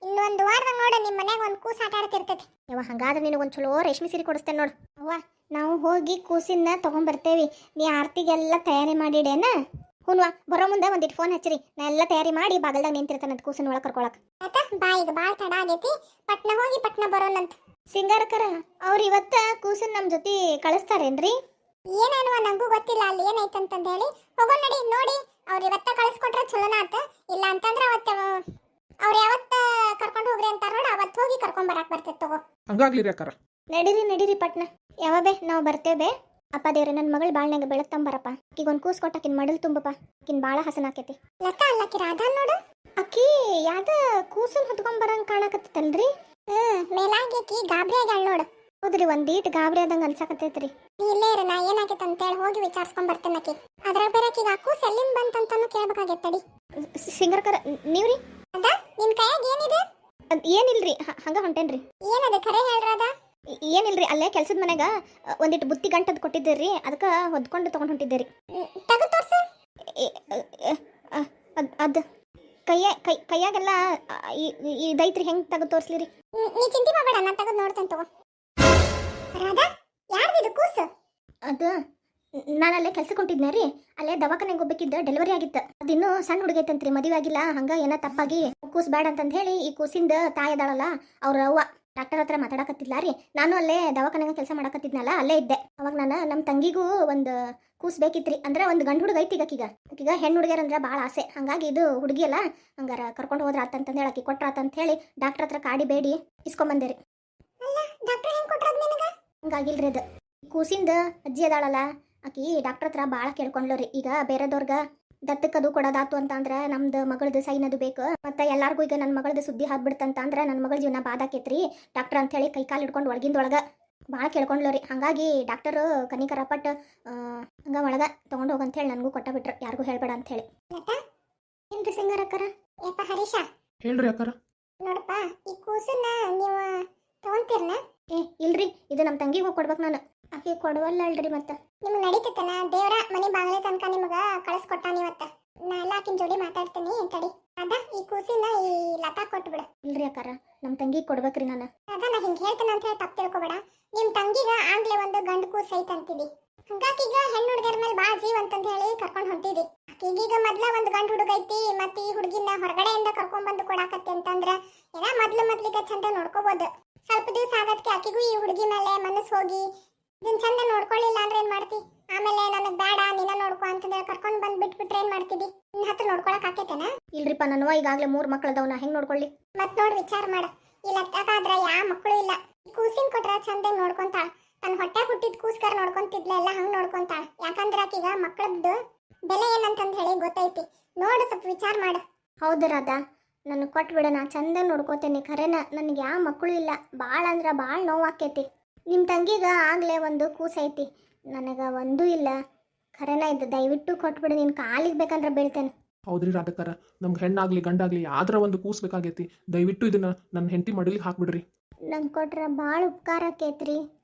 A: ಇನ್ನೊಂದು ವಾರದಾಗ ನೋಡು ನಿಮ್ಮ ಮನ್ಯಾಗ ಒಂದು ಕೂಸು ಆಟ ಆಡ್ತಿರ್ತೈತಿ.
B: ಯವ್ವ ಹಂಗಾದ್ರೆ ನಿನಗೆ ಒಂದು ಚಲೋ ರೇಷ್ಮೆ ಸೀರೆ ಕೊಡಿಸ್ತೇನೆ ನೋಡು. ಅವ್ವ ನಾವು ಹೋಗಿ ಕೂಸಿನ ತೊಗೊಂಬರ್ತೇವಿ, ನೀ ಆರ್ತಿಗೆಲ್ಲ ತಯಾರಿ ಮಾಡಿಡೇನ? ಹ್ಞೂ ಬರೋ ಮುಂದೆ ಒಂದಿಟ್ಟು ಫೋನ್ ಹಚ್ಚಿರಿ, ನಾ ಎಲ್ಲ ತಯಾರಿ ಮಾಡಿ ಬಾಗಲ್ದಾಗ ನಿಂತಿರ್ತಾನೆ ಅದು ಕೂಸಿನ ಒಳಗೆ ಕರ್ಕೊಳಕ್ಕೆ.
A: ಆಯ್ತಾ ಬಾ, ಈಗ ಭಾಳ ತಡ ಆಗೈತಿ, ಪಟ್ನ ಹೋಗಿ ಪಟ್ನ ಬರೋಣಂತ.
B: ಸಿಂಗಾರಕರ ಅವ್ರು ಇವತ್ತ ಕೂಸಿನ ನಮ್ಮ ಜೊತೆ ಕಳಿಸ್ತಾರೇನ್ರಿ?
A: ಏನೇನುವ ನಂಗೂ ಗೊತ್ತಿಲ್ಲ ಅಲ್ಲಿ ಏನೈತಂತಂದು ಹೇಳಿ. ಹೋಗೋ ನಡಿ ನೋಡಿ, ಅವ್ರು ಇವತ್ತ ಕಳಿಸ್ಕೊಟ್ರೆ ಚಲೋನ ಆತ. ಇಲ್ಲ ಅಂತಂದ್ರೆ ಅವತ್ತು ಅವ್ರು ಯಾವತ್ತ ಕರ್ಕೊಂಡು ಹೋಗ್ರಿ ಅಂತಾರ ನೋಡಿ, ಅವತ್ತು ಹೋಗಿ ಕರ್ಕೊಂಡ್ ಬರಾಕ್ ಬರ್ತೈತೆ ತಗೋ.
C: ಹಂಗಾಗ್ಲಿ ರೀ ಅಕ್ಕಾರ.
B: ನಡೀರಿ ಪಟ್ನ. ಯಾವಬೇ ನಾವು ಬರ್ತೇವೆ. ಅಪ್ಪ ದೇವ್ರೆ ನನ್ನ ಮಗಳು ಬಾಳ್ನಾಗ ಬೆಳತ್ತಂಬರಪ್ಪ. ಈಗ ಒಂದು ಕೂಸ್ ಕೊಟ್ಟು ಆಕಿನ ಮಡಲ್ ತುಂಬಪ್ಪ, ಆಕಿನ ಭಾಳ ಹಸನ ಆಕೈತಿ.
A: ಲತಾ ಅಲ್ಲಕಿ ರಾಧಾ ನೋಡು,
B: ಅಕ್ಕಿ ಯಾವ್ದ ಕೂಸನ್ ಹೊತ್ಕೊಂಬರಂಗೆ ಕಾಣಕತ್ತಲ್ರಿ?
A: ಮೇಲಾಗೇಕಿ ಗಾಬರಿ ಆಗ್ಯಾಳ ನೋಡು.
B: ಹೌದ್ರಿ, ಒಂದೀಟ್ ಗಾಬರಿ ಆದಂಗೆ ಅನ್ಸಕತ್ತೈತ್ರಿ.
A: ನೀ ಇಲ್ಲೇ ಇರು, ನಾ ಏನಾಗೈತೆ ಅಂತೇಳಿ ಹೋಗಿ ವಿಚಾರಿಸ್ಕೊಂಡ್ ಬರ್ತೇನೆ ಆಕಿ. ಅದ್ರ ಬೇರೆ ಆಕಿಗೆ ಕೂಸ್ ಎಲ್ಲಿಂದ ಬಂತಂತಾನು ಕೇಳ್ಬೇಕಾಗೈತೆ ತಡಿ.
B: ಸಿಂಗರ್ಕರ ನೀವ್ರಿ?
A: ಅದ ನಿನ್ ಕೈಯಾಗ ಏನಿದೆ?
B: ಏನಿಲ್ರಿ, ಹಂಗ ಹೊಂಟೇನ್ರಿ.
A: ಏನದ ಖರೆ ಹೇಳ್ರದ?
B: ಏನಿಲ್ರಿ, ಅಲ್ಲೇ ಕೆಲ್ಸದ ಮನೆಗ ಒಂದಿಟ್ಟು ಬುತ್ತಿ ಗಂಟದ್ ಕೊಟ್ಟಿದ್ದೀರಿ, ಅದಕ್ಕೆ ಹೊದ್ಕೊಂಡು ತೊಗೊಂಡು ಹೊಂಟಿದ್ದೀರಿ.
A: ತಗೋ ತೋರ್ಸು.
B: ಅದು ಕೈಯಾಗೆಲ್ಲ ಇದೈತ್ರಿ, ಹೆಂಗೆ ತೆಗೆದು ತೋರಿಸ್ಲಿರಿ?
A: ನೀ ಚಿಂತೆ ಮಾಡಬೇಡ, ನಾನು ತೆಗೆದು ನೋಡ್ತೇನೆ ತಗೋ. ರಾಧಾ ಯಾರ್ದಿದು ಕೂಸು?
B: ಅದು ನಾನು ಅಲ್ಲೇ ಕೆಲ್ಸಕ್ಕೆ ಹೊಂಟಿದ್ನೆ ರೀ, ಅಲ್ಲೇ ದವಾಖಾನೆಗೆ ಹೋಗ್ಬೇಕಿದ್ದ, ಡೆಲಿವರಿ ಆಗಿತ್ತು. ಅದಿನ್ನೂ ಸಣ್ಣ ಹುಡುಗೈತಂತ್ರಿ, ಮದುವೆ ಆಗಿಲ್ಲ. ಹಂಗೆ ಏನೋ ತಪ್ಪಾಗಿ ಕೂಸು ಬೇಡ ಅಂತಂದು ಹೇಳಿ ಈ ಕೂಸಿಂದ ತಾಯಿ ಅದಾಳಲ್ಲ ಅವ್ರ ಅವ್ವ ಡಾಕ್ಟರ್ ಹತ್ರ ಮಾತಾಡಕತ್ತಿದ್ಲ ರೀ. ನಾನು ಅಲ್ಲೇ ದವಾಖಾನೆಗೆ ಕೆಲಸ ಮಾಡಕತ್ತಿದ್ನಲ್ಲ, ಅಲ್ಲೇ ಇದ್ದೆ. ಅವಾಗ ನಾನು ನಮ್ಮ ತಂಗಿಗೂ ಒಂದು ಕೂಸು ಬೇಕಿತ್ರಿ. ಅಂದ್ರೆ ಒಂದು ಗಂಡು ಹುಡುಗ ಐತಿ ಈಗ ಹೆಣ್ಣು ಹುಡುಗಿಯರಂದ್ರೆ ಭಾಳ ಆಸೆ. ಹಂಗಾಗಿ ಇದು ಹುಡುಗಿ ಅಲ್ಲ, ಹಂಗಾರ ಕರ್ಕೊಂಡು ಹೋದ್ರ ಆತಂತಂದು ಹೇಳಕ್ಕೆ ಕೊಟ್ರಾತಂತ ಹೇಳಿ ಡಾಕ್ಟರ್ ಹತ್ರ ಕಾಡಿ ಬೇಡಿ ಇಸ್ಕೊಂಬಂದೆ ರೀ.
A: ಅಲ್ಲ ಡಾಕ್ಟರ್ ಹೆಂಗ್ ಕೊಟ್ರದ್ ನಿನಗ?
B: ಹಂಗಾಗಿಲ್ರಿ, ಅದು ಕೂಸಿಂದ ಅಜ್ಜಿ ಅದಾಳಲ್ಲ ಆಕಿ ಡಾಕ್ಟರ್ ಹತ್ರ ಭಾಳ ಕೇಳ್ಕೊಂಡ್ಲು ರೀ. ಈಗ ಬೇರೆದವ್ರಿಗೆ ದತ್ತಕ್ಕದು ಕೊಡೋದಾತು ಅಂತ ಅಂದ್ರೆ ನಮ್ದು ಮಗಳದು ಸೈನ್ ಅದು ಬೇಕು. ಮತ್ತೆ ಎಲ್ಲಾರ್ಗೂ ಈಗ ನನ್ನ ಮಗಳದು ಸುದ್ದಿ ಹಾಕ್ಬಿಡ್ತಂತ ಅಂದ್ರೆ ನನ್ನ ಮಗಳ ಜೀವನ ಬಾದಾಕೈತ್ರಿ ಡಾಕ್ಟರ್ ಅಂತ ಹೇಳಿ ಕೈ ಕಾಲು ಹಿಡ್ಕೊಂಡು ಒಳಗಿಂದೊಳಗೆ ಭಾಳ ಕೇಳ್ಕೊಂಡ್ಲು ರೀ. ಹಾಗಾಗಿ ಡಾಕ್ಟರು ಕನಿಕರ ಪಟ್ಟು ಹಂಗೆ ಒಳಗೆ ತೊಗೊಂಡು ಹೋಗಂತ ಹೇಳಿ ನನಗೂ ಕೊಟ್ಟ ಬಿಟ್ರು, ಯಾರಿಗೂ ಹೇಳ್ಬೇಡ ಅಂತ ಹೇಳಿ.
A: ಲತಾ
B: ಏನ್ರಿ ಸಿಂಗಾರಕ್ಕರ?
A: ಯಪ್ಪ ಹರೀಶ
C: ಹೇಳ್ರಿ ಅಕ್ಕಾರ.
A: ನೋಡಪ್ಪ, ಈ ಕೂಸನ್ನ ನೀವು ತಗೊಂತೀರ್ನ?
B: ಇಲ್ರಿ, ಇದು ನಮ್ಮ ತಂಗಿಗೆ ಹೋಗಿ ಕೊಡ್ಬೇಕು ನಾನು, ಆಕೆ ಕೊಡವಲ್ಲ ಅಲ್ರಿ. ಮತ್ತೆ
A: ನಿಮ್ಗೆ ನಡೀತೈತನ? ದೇವ್ರ ಮನೆ ಬಾಗಿಲ ತನಕ ನಿಮಗ ಕಳಿಸ್ಕೊಟ್ಟಾನ ಇವತ್ತ. ನಾ ಎಲ್ಲ ಆಕಿನ ಜೋಡಿ ಮಾತಾಡ್ತೀನಿ ತಡಿ. ಅದ ಈ ಕೂಸಿನ ಈ ಲತಾ ಕೊಟ್ಬಿಡು.
B: ಇಲ್ರಿ ಅಕ್ಕಾರ, ನಮ್ಮ ತಂಗಿಗೆ ಕೊಡ್ಬೇಕ್ರಿ ನಾನು.
A: ಅದ ನಾ ಹಿಂಗೆ ಹೇಳ್ತೇನೆ ಅಂತ ಹೇಳಿ ತಪ್ಪು ತಿಳ್ಕೊಬೇಡ. ನಿಮ್ಮ ತಂಗಿಗ ಆಗ್ಲೇ ಒಂದು ಗಂಡು ಕೂಸು ಐತೆ ಅಂತಿದಿ, ಹಂಗಾಗಿ ಈಗ ಹೆಣ್ಣು ಹುಡುಗರ ಮೇಲೆ ಭಾಳ ಜೀವ ಅಂತಂದು ಹೇಳಿ ಕರ್ಕೊಂಡು ಹೊಂಟಿದಿ. ಈಗೀಗ ಮೊದ್ಲ ಒಂದು ಗಂಡು ಹುಡುಗ ಐತಿ, ಮತ್ತೆ ಈ ಹುಡುಗಿನ ಹೊರಗಡೆಯಿಂದ ಕರ್ಕೊಂಡ್ಬಂದು ಕೊಡಾಕತ್ತಿ ಅಂತಂದ್ರೆ ಏನ ಮೊದ್ಲಿಗೆ ಚಂದ ನೋಡ್ಕೋಬಹುದು. ಸ್ವಲ್ಪ ದಿವಸ ಆಗತ್ಕೆ ಆಕಿಗೂ ಈ ಹುಡುಗಿ ಮೇಲೆ ಮನಸ್ಸು ಹೋಗಿ ಇದನ್ನ ಚಂದ ನೋಡ್ಕೊಳ್ಳಿಲ್ಲ ಅಂದ್ರೆ ಏನ್ ಮಾಡ್ತಿ? ಆಮೇಲೆ ನನಗೆ ಬೇಡ ನೀನ ನೋಡ್ಕೊ ಅಂತಂದ್ರೆ ಕರ್ಕೊಂಡು ಬಂದು ಬಿಟ್ಬಿಟ್ರೆ ಏನ್ ಮಾಡ್ತಿದಿ? ನಿನ್ನ ಹತ್ರ ನೋಡ್ಕೊಳಕ್ ಆಕೈತೇನ?
B: ಇಲ್ರಿಪ್ಪ, ನನ್ನ ಈಗಾಗಲೇ 3 ಮಕ್ಳು ಅದಾವ, ನಾ ಹೆಂಗೆ ನೋಡ್ಕೊಳ್ಳಿ?
A: ಮತ್ ನೋಡಿ ವಿಚಾರ ಮಾಡ. ಈ ಲತ್ತಾಕಾದ್ರೆ ಯಾವ ಮಕ್ಕಳು ಇಲ್ಲ, ಕೂಸಿನ ಕೊಟ್ರ ಚಂದ ನೋಡ್ಕೊಂತಾಳ. ತನ್ನ ಹೊಟ್ಟೆ ಹುಟ್ಟಿದ ಕೂಸ್ಕರ ನೋಡ್ಕೊಂತಿದ್ಲ, ಎಲ್ಲ ಹಂಗೆ ನೋಡ್ಕೊಂತಾಳ. ಯಾಕಂದ್ರೆ ಆಕೀಗ ಮಕ್ಕಳದ್ದು ಬೆಲೆ ಏನಂತಂದು ಹೇಳಿ ಗೊತ್ತೈತಿ. ನೋಡು, ಸ್ವಲ್ಪ ವಿಚಾರ ಮಾಡು.
B: ಹೌದು ರಾಧಾ, ನನಗೆ ಕೊಟ್ಬಿಡ, ನಾ ಚಂದ ನೋಡ್ಕೋತೇನೆ. ಖರೇನ ನನಗೆ ಯಾವ ಮಕ್ಕಳು ಇಲ್ಲ, ಭಾಳ ಅಂದ್ರೆ ಭಾಳ ನೋವಾಕೈತಿ. ನಿಮ್ಮ ತಂಗಿಗ ಆಗಲೇ ಒಂದು ಕೂಸೈತಿ, ನನಗೆ ಒಂದೂ ಇಲ್ಲ. ಖರೇನ ಇದು ದಯವಿಟ್ಟು ಕೊಟ್ಬಿಡು, ನಿನ್ನ ಕಾಲಿಗೆ ಬೇಕಂದ್ರೆ ಬೀಳ್ತೇನೆ.
C: ಹೌದ್ರಿ ರಾಧಕಾರ, ನಮ್ಗೆ ಹೆಣ್ಣಾಗ್ಲಿ ಗಂಡಾಗ್ಲಿ ಯಾವ್ದಾರ ಒಂದು ಕೂಸ್ ಬೇಕಾಗೈತಿ. ದಯವಿಟ್ಟು ಇದನ್ನ ನನ್ನ ಹೆಂಡತಿ ಮಡಲಿಗೆ ಹಾಕ್ಬಿಡ್ರಿ.
B: ನಂಗೆ ಕೊಟ್ರೆ ಭಾಳ ಉಪಕಾರ ಆಕೈತ್ರಿ.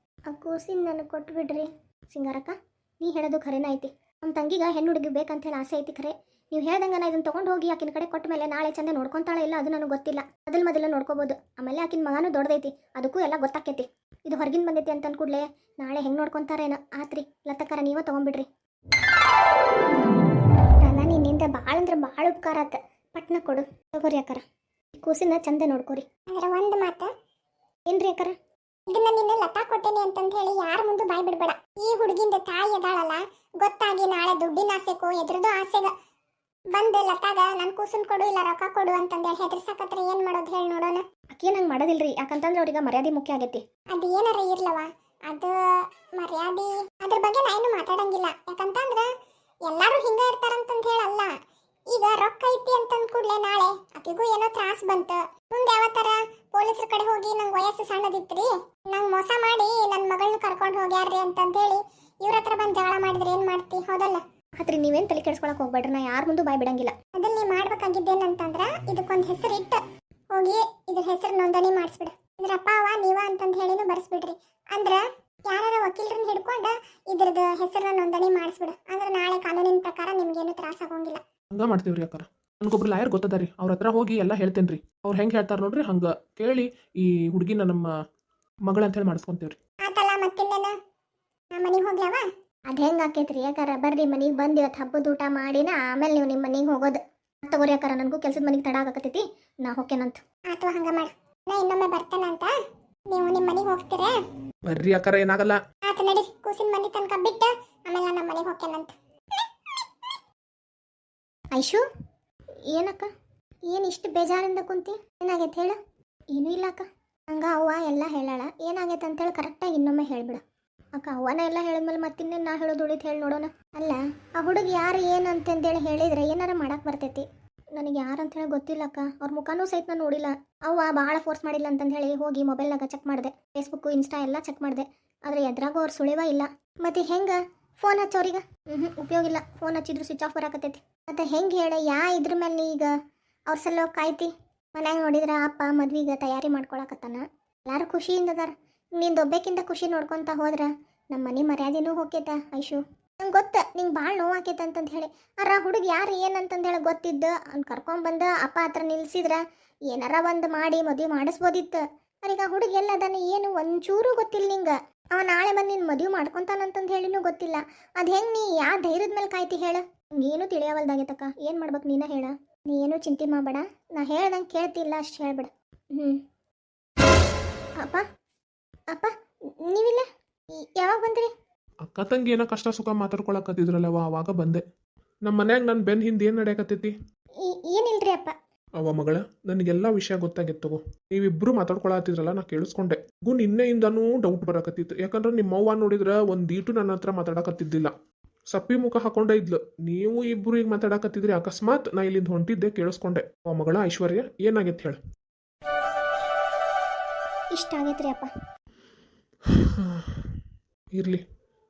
B: ಆ ಕೂಸಿನ ನನಗೆ ಕೊಟ್ಬಿಡ್ರಿ. ಸಿಂಗಾರಕ್ಕ, ನೀ ಹೇಳೋದು ಖರೇನ ಐತಿ. ನಮ್ಮ ತಂಗಿಗೆ ಹೆಣ್ಣು ಹುಡುಗಿ ಬೇಕಂತ ಹೇಳಿ ಆಸೆ ಐತಿ. ಖರೆ ನೀವು ಹೇಳ್ದಂಗೆ ನಾ ಇದನ್ನು ತೊಗೊಂಡು ಹೋಗಿ ಆಕಿನ ಕಡೆ ಕೊಟ್ಟ ಮೇಲೆ ನಾಳೆ ಚಂದ ನೋಡ್ಕೊಂತಾಳೆ ಇಲ್ಲ ಅದು ನನಗೆ ಗೊತ್ತಿಲ್ಲ. ಮೊದಲು ನೋಡ್ಕೋಬೋದು. ಆಮೇಲೆ ಆಕಿನ ಮಗನೂ ದೊಡ್ಡದೈತಿ, ಅದಕ್ಕೂ ಎಲ್ಲ ಗೊತ್ತಾಕೈತಿ. ಇದು ಹೊರಗಿನ ಬಂದೈತಿ ಅಂತ ಕೂಡಲೇ ನಾಳೆ ಹೆಂಗೆ ನೋಡ್ಕೊಂತಾರೇನೋ. ಆತ್ರಿ ಲತಕ್ಕರ ನೀವೇ ತೊಗೊಂಬಿಡ್ರಿ. ನಾನು ನಿನ್ನಿಂದ ಭಾಳ ಅಂದ್ರೆ ಭಾಳ ಉಪಕಾರ ಆತ. ಪಟ್ನ ಕೊಡು ತಗೋರಿ ಅಕ್ಕಾರ, ಕೂಸಿನ ಚಂದ ನೋಡ್ಕೋರಿ.
A: ಅಂದ್ರೆ ಒಂದು ಮಾತು
B: ಏನ್ರಿ ಅಕ್ಕಾರ?
A: ಇದನ್ನ ನೀನು ಲತಾ ಕೊಟ್ಟೇನಿ ಅಂತಂತ ಹೇಳಿ ಯಾರ ಮುಂದೆ ಬಾಯ್ ಬಿಡ್ಬೇಡ. ಈ ಹುಡುಗಿಂದ ತಾಯಿ ಅದಾಳಲ್ಲ, ಗೊತ್ತಾಗಿ ನಾಳೆ ದುಡ್ಡಿನ ಆಸೆಕೋ ಎದ್ರದೋ ಆಸೆಗ ಬಂದು ಲತಾಗ ನನ್ ಕೂಸನ್ ಕೊಡು ಇಲ್ಲ ರೊಕ್ಕ ಕೊಡು ಅಂತಂದೇಳಿ ಹೆದರ್ಸಾಕತ್ರ ಏನ್ ಮಾಡೋದು ಹೇಳಿ ನೋಡೋಣ.
B: ಅಕ್ಕಿ ನಂಗೆ ಮಾಡೋದಿಲ್ರಿ, ಯಾಕಂತಂದ್ರೆ ಅವ್ರಿಗೆ ಮರ್ಯಾದೆ ಮುಖ್ಯ ಆಗೈತಿ.
A: ಅದು ಏನಾರ ಇರ್ಲವ, ಅದು ಮರ್ಯಾದೆ ಅದ್ರ ಬಗ್ಗೆ ನಾ ಏನು ಮಾತಾಡಂಗಿಲ್ಲ. ಯಾಕಂತಂದ್ರ ಎಲ್ಲಾರು ಹಿಂಗ ಇರ್ತಾರಂತಂತ ಹೇಳಲ್ಲ. ಈಗ ರೊಕ್ಕ ಐತಿ ಅಂತಂದ್ ಕೂಡ್ಲೆ ನಾಳೆ ಆಕಿಗೂ ಏನೋ ತ್ರಾಸ್ ಬಂತು, ಮುಂದೆ ಯಾವತ್ತರ ಪೊಲೀಸರ ಕಡೆ ಹೋಗಿ ನಂಗೆ ವಯಸ್ಸು ಸಣ್ಣದಿತ್ರಿ, ನಂಗೆ ಮೋಸ ಮಾಡಿ ನನ್ನ ಮಗಳನ್ನ ಕರ್ಕೊಂಡು ಹೋಗ್ಯಾರ್ರಿ ಅಂತಂತ ಹೇಳಿ ಇವ್ರ ಹತ್ರ ಬಂದು ಜಗಳ ಮಾಡಿದ್ರೆ ಏನ್ ಮಾಡ್ತಿ? ಹೌದಲ್ಲ?
B: ಆತ್ರಿ ನೀವೇನು ತಲೆ ಕೆಡಿಸ್ಕೊಳಕ್ ಹೋಗ್ಬೇಡ್ರಿ, ನಾ ಯಾರ ಮುಂದೆ ಬಾಯ್ ಬಿಡಂಗಿಲ್ಲ.
A: ಅದಲ್ಲಿ ನೀ ಮಾಡ್ಬೇಕಾಗಿದ್ದೇನಂತಂದ್ರ ಇದಕ್ಕೊಂದು ಹೆಸರು ಇಟ್ಟು ಹೋಗಿ ಇದ್ರ ಹೆಸರು ನೋಂದಣಿ ಮಾಡಿಸ್ಬಿಡು. ಇದ್ರ ಅಪ್ಪ ಅವ ನೀವ ಅಂತಂದ ಹೇಳಿನೂ ಬರ್ಸ್ಬಿಡ್ರಿ. ಅಂದ್ರ ಯಾರ ವಕೀಲರನ್ನ ಹಿಡ್ಕೊಂಡು ಇದ್ರದ್ದು ಹೆಸರನ್ನ ನೋಂದಣಿ ಮಾಡಿಸ್ಬಿಡು. ಅಂದ್ರೆ ನಾಳೆ ಕಾನೂನಿನ ಪ್ರಕಾರ ನಿಮ್ಗೇನು ತ್ರಾಸ
C: ಮಾಡ್ತೀವಿ ರೀ ಅಕ್ಕಾರ. ನನಗೊಬ್ರು ಲಾಯರ್ ಗೊತ್ತದ ರೀ, ಅವ್ರ ಹತ್ರ ಹೋಗಿ ಎಲ್ಲ ಹೇಳ್ತೇನೆ ರೀ. ಅವ್ರು ಹೆಂಗೆ ಹೇಳ್ತಾರೆ ನೋಡ್ರಿ ಹಂಗೆ ಕೇಳಿ ಈ ಹುಡುಗಿನ ನಮ್ಮ ಮಗಳಂತ ಹೇಳಿ ಮಾಡಿಸ್ಕೊಂತೀವಿ ರೀ.
A: ಆತಲ್ಲ ಮತ್ತಿನ್ನೇನು ನಾ ಮನೆಗೆ ಹೋಗ್ಲವ.
B: ಅದು ಹೆಂಗೆ ಆಕೈತ್ರಿ ಯಾಕಾರ ಬರ್ರಿ ಮನೆಗೆ ಬಂದು ಇವತ್ತು ಹಬ್ಬದ ಊಟ ಮಾಡಿನ ಆಮೇಲೆ ನೀವು ನಿಮ್ಮ ಮನೆಗೆ ಹೋಗೋದು. ತಗೋರಿ ಯಾಕಾರ ನನಗೂ ಕೆಲಸದ ಮನೆಗೆ ತಡ ಆಗಕತ್ತೈತಿ, ನಾ ಹೊಕ್ಕೇನಂತ.
A: ಆತು ಹಂಗ ಮಾಡು. ನಾ ಇನ್ನೊಮ್ಮೆ ಬರ್ತೇನಂತ, ನೀವು ನಿಮ್ಮ ಮನೆಗೆ ಹೋಗ್ತೀರಾ?
C: ಬರ್ರಿ ಅಕ್ಕಾರ, ಏನಾಗಲ್ಲ.
A: ಆತು ನಡಿ, ಕೂಸಿನ ಮನೆ ತನಕ ಬಿಟ್ಟು ಆಮೇಲೆ ನಾನು ನಮ್ಮ ಮನೆಗೆ ಹೋಗ್ತೇನಂತ.
B: ಐಶು ಏನಕ್ಕ, ಏನು ಇಷ್ಟು ಬೇಜಾರಿಂದ ಕುಂತಿ? ಏನಾಗೈತೆ ಹೇಳು. ಏನೂ ಇಲ್ಲ ಅಕ್ಕ, ಹಂಗ ಅವ್ವ ಎಲ್ಲ ಹೇಳಾಳ. ಏನಾಗೈತೆ ಅಂತೇಳಿ ಕರೆಕ್ಟಾಗಿ ಇನ್ನೊಮ್ಮೆ ಹೇಳ್ಬಿಡ ಅಕ್ಕ. ಅವ್ವನ ಎಲ್ಲ ಹೇಳಿದ್ಮೇಲೆ ಮತ್ತಿನ್ನೇನು ನಾ ಹೇಳೋದು ಉಳಿತು ಹೇಳಿ ನೋಡೋಣ. ಅಲ್ಲ ಆ ಹುಡುಗ ಯಾರು ಏನು ಅಂತಂದೇಳಿ ಹೇಳಿದ್ರೆ ಏನಾರ ಮಾಡಕ್ಕೆ ಬರ್ತೈತಿ. ನನಗೆ ಯಾರು ಅಂತೇಳಿ ಗೊತ್ತಿಲ್ಲ ಅಕ್ಕ, ಅವ್ರ ಮುಖನೂ ಸಹಿತ ನಾನು ನೋಡಿಲ್ಲ. ಅವ್ವ ಭಾಳ ಫೋರ್ಸ್ ಮಾಡಿಲ್ಲ ಅಂತಂದು ಹೇಳಿ ಹೋಗಿ ಮೊಬೈಲ್ನಾಗ ಚೆಕ್ ಮಾಡಿದೆ, ಫೇಸ್ಬುಕ್ಕು ಇನ್ಸ್ಟಾ ಎಲ್ಲ ಚೆಕ್ ಮಾಡಿದೆ. ಆದರೆ ಎದ್ರಾಗೂ ಅವ್ರು ಸುಳಿವ ಇಲ್ಲ. ಮತ್ತು ಹೆಂಗೆ ಫೋನ್ ಹಚ್ಚೋರಿಗೆ ಉಪಯೋಗ ಇಲ್ಲ, ಫೋನ್ ಹಚ್ಚಿದ್ರು ಸ್ವಿಚ್ ಆಫ್ ಬರಾಕತ್ತೈತಿ. ಮತ್ತು ಹೆಂಗೆ ಹೇಳ ಇದ್ರ ಮೇಲೆ ಈಗ ಅವ್ರ ಸಲ ಕಾಯ್ತಿ. ಮನ್ಯಾಗ ನೋಡಿದ್ರೆ ಅಪ್ಪ ಮದ್ವೆಗೆ ತಯಾರಿ ಮಾಡ್ಕೊಳಕತ್ತಾನ, ಎಲ್ಲರೂ ಖುಷಿಯಿಂದ ಅದಾರ. ನಿಂದು ಒಬ್ಬೇಕಿಂತ ಖುಷಿ ನೋಡ್ಕೊತ ಹೋದ್ರೆ ನಮ್ಮ ಮನೆ ಮರ್ಯಾದೆನೂ ಹೋಗ್ತೈತ ಐಶು. ನಂಗೆ ಗೊತ್ತ ನಿಂಗೆ ಭಾಳ ನೋವಾಕೈತೆ ಅಂತಂದು ಹೇಳಿ. ಆರ ಹುಡುಗ ಯಾರು ಏನಂತಂದು ಹೇಳಿ ಗೊತ್ತಿದ್ದು ಅವ್ನು ಕರ್ಕೊಂಬಂದು ಅಪ್ಪ ಹತ್ರ ನಿಲ್ಸಿದ್ರೆ ಏನಾರ ಒಂದು ಮಾಡಿ ಮದುವೆ ಮಾಡಿಸ್ಬೋದಿತ್ತು. ಅವ್ರಿಗೆ ಆ ಹುಡುಗ ಎಲ್ಲದಾನೆ ಏನು ಒಂಚೂರು ಗೊತ್ತಿಲ್ಲ ನಿಂಗೆ. ಅವ ನಾಳೆ ಬಂದು ನಿನ್ನ ಮದುವೆ ಮಾಡ್ಕೊತಾನಂತಂದು ಹೇಳಿನೂ ಗೊತ್ತಿಲ್ಲ. ಅದು ಹೆಂಗೆ ನೀ ಯಾವ ಧೈರ್ಯದ ಮೇಲೆ ಕಾಯ್ತಿ ಹೇಳು? ಏನು ತಿಳಿಯವಲ್ದಾಗೈತಕ್ಕ, ಏನು ಮಾಡ್ಬೇಕು ನೀನ ಹೇಳ. ನೀ ಏನೂ ಚಿಂತೆ ಮಾಡಬೇಡ, ನಾ ಹೇಳ್ದಂಗೆ ಕೇಳ್ತಿಲ್ಲ ಅಷ್ಟು ಹೇಳ್ಬೇಡ. ಅಪ್ಪ ಅಪ್ಪ ನೀವಿಲ್ಲ, ಯಾವಾಗ ಬಂದ್ರಿ?
C: ಅಕ್ಕ ತಂಗಿ ಏನೋ ಕಷ್ಟ ಸುಖ ಮಾತಾಡ್ಕೊಳಕತ್ತಿದ್ರಲ್ಲವ, ಅವಾಗ ಬಂದೆ. ನಮ್ಮ ಮನ್ಯಾಗ ನನ್ನ ಬೆನ್ನ ಹಿಂದೆ ಏನು ನಡೆಯಕತ್ತೈತಿ?
B: ಏನಿಲ್ರಿ ಅಪ್ಪ.
C: ಅವ ಮಗಳ, ನನಗೆಲ್ಲ ವಿಷಯ ಗೊತ್ತಾಗಿತ್ತು. ನೀವಿಬ್ರು ಮಾತಾಡ್ಕೊಳತ್ತಿದ್ರಲ್ಲ, ನಾ ಕೇಳಿಸ್ಕೊಂಡೆ. ನಿನ್ನೆಯಿಂದನೂ ಡೌಟ್ ಬರಕತ್ತಿತ್ತು. ಯಾಕಂದ್ರೆ ನಿಮ್ಮ ಅವ್ವ ನೋಡಿದ್ರೆ ಒಂದೀಟು ನನ್ನ ಹತ್ರ ಮಾತಾಡಕತ್ತಿದ್ದಿಲ್ಲ, ಸಪ್ಪಿ ಮುಖ ಹಾಕೊಂಡೇ ಇದ್ಲು. ನೀವು ಇಬ್ರು ಈಗ ಮಾತಾಡಕತ್ತಿದ್ರಿ, ಅಕಸ್ಮಾತ್ ನಾ ಇಲ್ಲಿಂದ ಹೊಂಟಿದ್ದೆ ಕೇಳಿಸ್ಕೊಂಡೆ. ಅವ ಮಗಳ ಐಶ್ವರ್ಯ, ಏನಾಗೈತೆ ಹೇಳು?
B: ಇಷ್ಟ ಆಗೈತ್ರಿ ಅಪ್ಪ.
C: ಇರ್ಲಿ,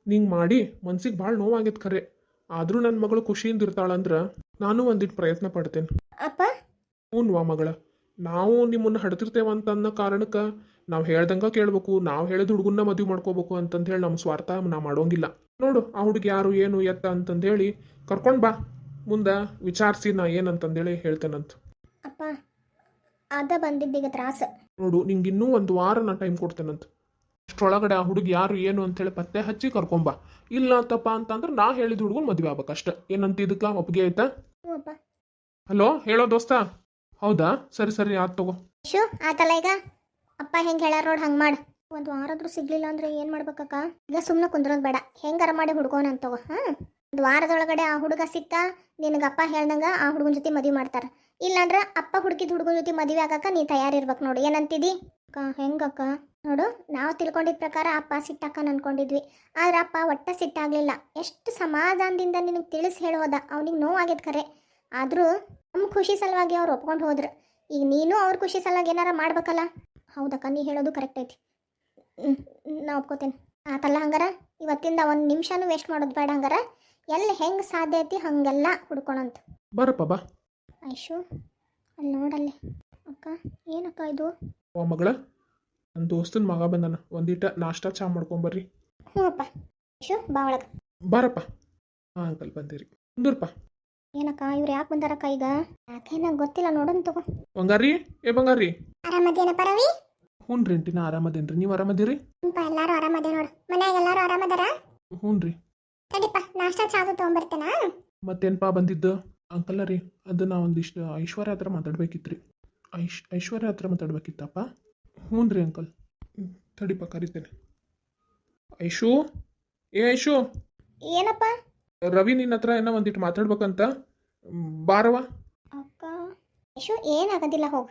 C: ನಿಂಗೆ ಮಾಡಿ ಮನ್ಸಿಗೆ ಭಾಳ ನೋವಾಗೈತೆ ಖರೆ. ಆದರೂ ನನ್ನ ಮಗಳು ಖುಷಿಯಿಂದ ಇರ್ತಾಳಂದ್ರೆ ನಾನು ಒಂದಿಟ್ಟು ಪ್ರಯತ್ನ ಪಡ್ತೇನೆ.
B: ಅಪ್ಪ
C: ಹ್ಞೂ ಮಗಳ, ನಾವು ನಿಮ್ಮನ್ನು ಹಡ್ತಿರ್ತೇವೆ ಅಂತ ಅನ್ನೋ ಕಾರಣಕ್ಕೆ ನಾವು ಹೇಳ್ದಂಗೆ ಕೇಳಬೇಕು, ನಾವು ಹೇಳಿದ ಹುಡುಗನ್ನ ಮದುವೆ ಮಾಡ್ಕೋಬೇಕು ಅಂತಂದು ಹೇಳಿ ನಮ್ಮ ಸ್ವಾರ್ಥ ನಾವು ಮಾಡೋಂಗಿಲ್ಲ. ನೋಡು ಆ ಹುಡುಗಿ ಯಾರು ಏನು ಎತ್ತ ಅಂತಂದೇಳಿ ಕರ್ಕೊಂಡು ಬಾ, ಮುಂದೆ ವಿಚಾರಿಸಿ ನಾ ಏನಂತಂದೇಳಿ ಹೇಳ್ತೇನಂತ.
B: ಅಪ್ಪ ಅದ ಬಂದಿದ್ದೀಗ ತ್ರಾಸ.
C: ನೋಡು, ನಿಂಗೆ ಇನ್ನೂ ಒಂದು ವಾರ ನಾ ಟೈಮ್ ಕೊಡ್ತೇನಂತ. ಅಷ್ಟರೊಳಗಡೆ ಆ ಹುಡುಗಿ ಯಾರು ಏನು ಅಂತೇಳಿ ಪತ್ತೆ ಹಚ್ಚಿ ಕರ್ಕೊಂಬಾ. ಇಲ್ಲ ಅಂತಪ್ಪ ಅಂತಂದ್ರೆ ನಾ ಹೇಳಿದ ಹುಡುಗನ ಮದುವೆ ಆಗ್ಬೇಕಷ್ಟ. ಏನಂತ ಇದಕ್ಕೆ ಒಪ್ಪಿಗೆ ಆಯ್ತಾ?
B: ಹ್ಞೂ ಅಪ್ಪ.
C: ಹಲೋ, ಹೇಳೋ ದೋಸ್ತ. ಹೌದಾ, ಸರಿ ಸರಿ ಆಯ್ತು ತಗೋ.
B: ಶೂ ಆತಲ್ಲ ಈಗ. ಅಪ್ಪ ಹೆಂಗೆ ಹೇಳ್ಯಾರ ನೋಡಿ ಹಂಗೆ ಮಾಡು. ಒಂದು ವಾರಾದ್ರೂ ಸಿಗ್ಲಿಲ್ಲ ಅಂದ್ರೆ ಏನು ಮಾಡ್ಬೇಕಕ್ಕ? ಈಗ ಸುಮ್ಮನೆ ಕುಂದ್ರೋದು ಬೇಡ, ಹೆಂಗಾರ ಮಾಡಿ ಹುಡ್ಕೋಣ ಅಂತ ತಗೋ. ಒಂದು ವಾರದೊಳಗಡೆ ಆ ಹುಡುಗ ಸಿಕ್ಕ ನಿನಗೆ ಅಪ್ಪ ಹೇಳ್ದಂಗೆ ಆ ಹುಡುಗನ ಜೊತೆ ಮದುವೆ ಮಾಡ್ತಾರೆ. ಇಲ್ಲಾಂದ್ರೆ ಅಪ್ಪ ಹುಡುಕಿದ ಹುಡುಗನ ಜೊತೆ ಮದುವೆ ಆಗಕ್ಕೆ ನೀ ತಯಾರಿರ್ಬೇಕು ನೋಡು. ಏನಂತಿದಿ ಅಕ್ಕ? ಹೆಂಗಕ್ಕ? ನೋಡು, ನಾವು ತಿಳ್ಕೊಂಡಿದ್ದ ಪ್ರಕಾರ ಅಪ್ಪ ಸಿಟ್ಟಕ್ಕನ ಅನ್ಕೊಂಡಿದ್ವಿ, ಆದ್ರೆ ಅಪ್ಪ ಒಟ್ಟ ಸಿಟ್ಟಾಗಲಿಲ್ಲ. ಎಷ್ಟು ಸಮಾಧಾನದಿಂದ ನಿನಗೆ ತಿಳಿಸಿ ಹೇಳೋದ. ಅವ್ನಿಗೆ ನೋವಾಗೈತೆ ಖರೆ, ಆದರೂ ನಮ್ಮ ಖುಷಿ ಸಲುವಾಗಿ ಅವ್ರು ಒಪ್ಕೊಂಡು ಹೋದ್ರು. ಈಗ ನೀನು ಅವ್ರ ಖುಷಿ ಸಲುವಾಗಿ ಏನಾರ ಮಾಡ್ಬೇಕಲ್ಲ. ಹೌದಕ್ಕ, ನೀ ಹೇಳೋದು ಕರೆಕ್ಟ್ ಐತಿ. ನಾ ಒಪ್ಕೋತೇನೆ. ಆತಲ್ಲ ಹಂಗಾರ ಇವತ್ತಿಂದ ಒಂದು ನಿಮಿಷನೂ ವೇಸ್ಟ್ ಮಾಡೋದು ಬೇಡ. ಹಂಗಾರ ಎಲ್ಲಿ ಹೆಂಗೆ ಸಾಧ್ಯ ಐತಿ ಹಾಗೆಲ್ಲ ಹುಡ್ಕೊಳಂತ.
C: ಬರಪ್ಪ ಬಾ.
B: ಐಶು ಅಲ್ಲಿ ನೋಡಲ್ಲಿ. ಅಕ್ಕ ಏನಕ್ಕ ಇದು?
C: ಓ ಮಗಳ, ನನ್ನ ದೋಸ್ತನ ಮಗ ಬಂದಾನ, ಒಂದಿಟ ನಾಷ್ಟಾ ಚಾ ಮಾಡ್ಕೊಂಬರ್ರಿ.
B: ಹ್ಞೂ ಅಪ್ಪ. ಐಶು ಬಾ ಒಳಗೆ.
C: ಬಾರಪ್ಪ. ಹಾಂ ಅಂಕಲ್ ಬಂದಿರಿ, ಕುಂದ್ರಪ್ಪ.
B: ಏನಕ್ಕ ಇವ್ರು ಯಾಕೆ ಬಂದಾರಕ್ಕ ಈಗ? ಯಾಕೆ ನಂಗೆ ಗೊತ್ತಿಲ್ಲ, ನೋಡೋಣ ತಗೋ.
C: ಬಂಗಾರಿ, ಏ ಬಂಗಾರಿ.
A: ಆರಾಮದೇನಪ್ಪ ರವಿ?
C: ಹ್ಞೂ ರೀ ಆಂಟಿ, ನಾ ಆರಾಮದೇನ್ರಿ, ನೀವು ಆರಾಮದಿರಿ?
A: ಎಲ್ಲಾರು ಆರಾಮದೇ ನೋಡು. ಮನ್ಯಾಗ ಎಲ್ಲಾರು ಆರಾಮದಾರ?
C: ಹ್ಞೂ ರೀ.
A: ತಡಿಪ್ಪ, ನಾಷ್ಟಾ ಚಾದು ತೊಗೊಂಬರ್ತೇನ.
C: ಮತ್ತೇನಪ್ಪ ಬಂದಿದ್ದು? ಅಂಕಲ್ಲ ರೀ, ಅದು ನಾ ಒಂದಿಷ್ಟು ಐಶ್ವರ್ಯ ಹತ್ರ ಮಾತಾಡ್ಬೇಕಿತ್ತು ರೀ. ಐಶ್ವರ್ಯ ಹತ್ರ ಮಾತಾಡ್ಬೇಕಿತ್ತಪ್ಪ. ಹ್ಞೂ ರೀ ಅಂಕಲ್. ತಡಿಪ್ಪ ಕರಿತೇನೆ. ಐಶು, ಏ ಐಶು.
B: ಏನಪ್ಪ?
C: ರವಿ ನಿನ್ನ ಹತ್ರ ಏನೋ ಒಂದಿಟ್ಟು ಮಾತಾಡ್ಬೇಕಂತ, ಬಾರವ.
B: ಅಕ್ಕ ಐಶು ಏನಾಗೋದಿಲ್ಲ, ಹೋಗು.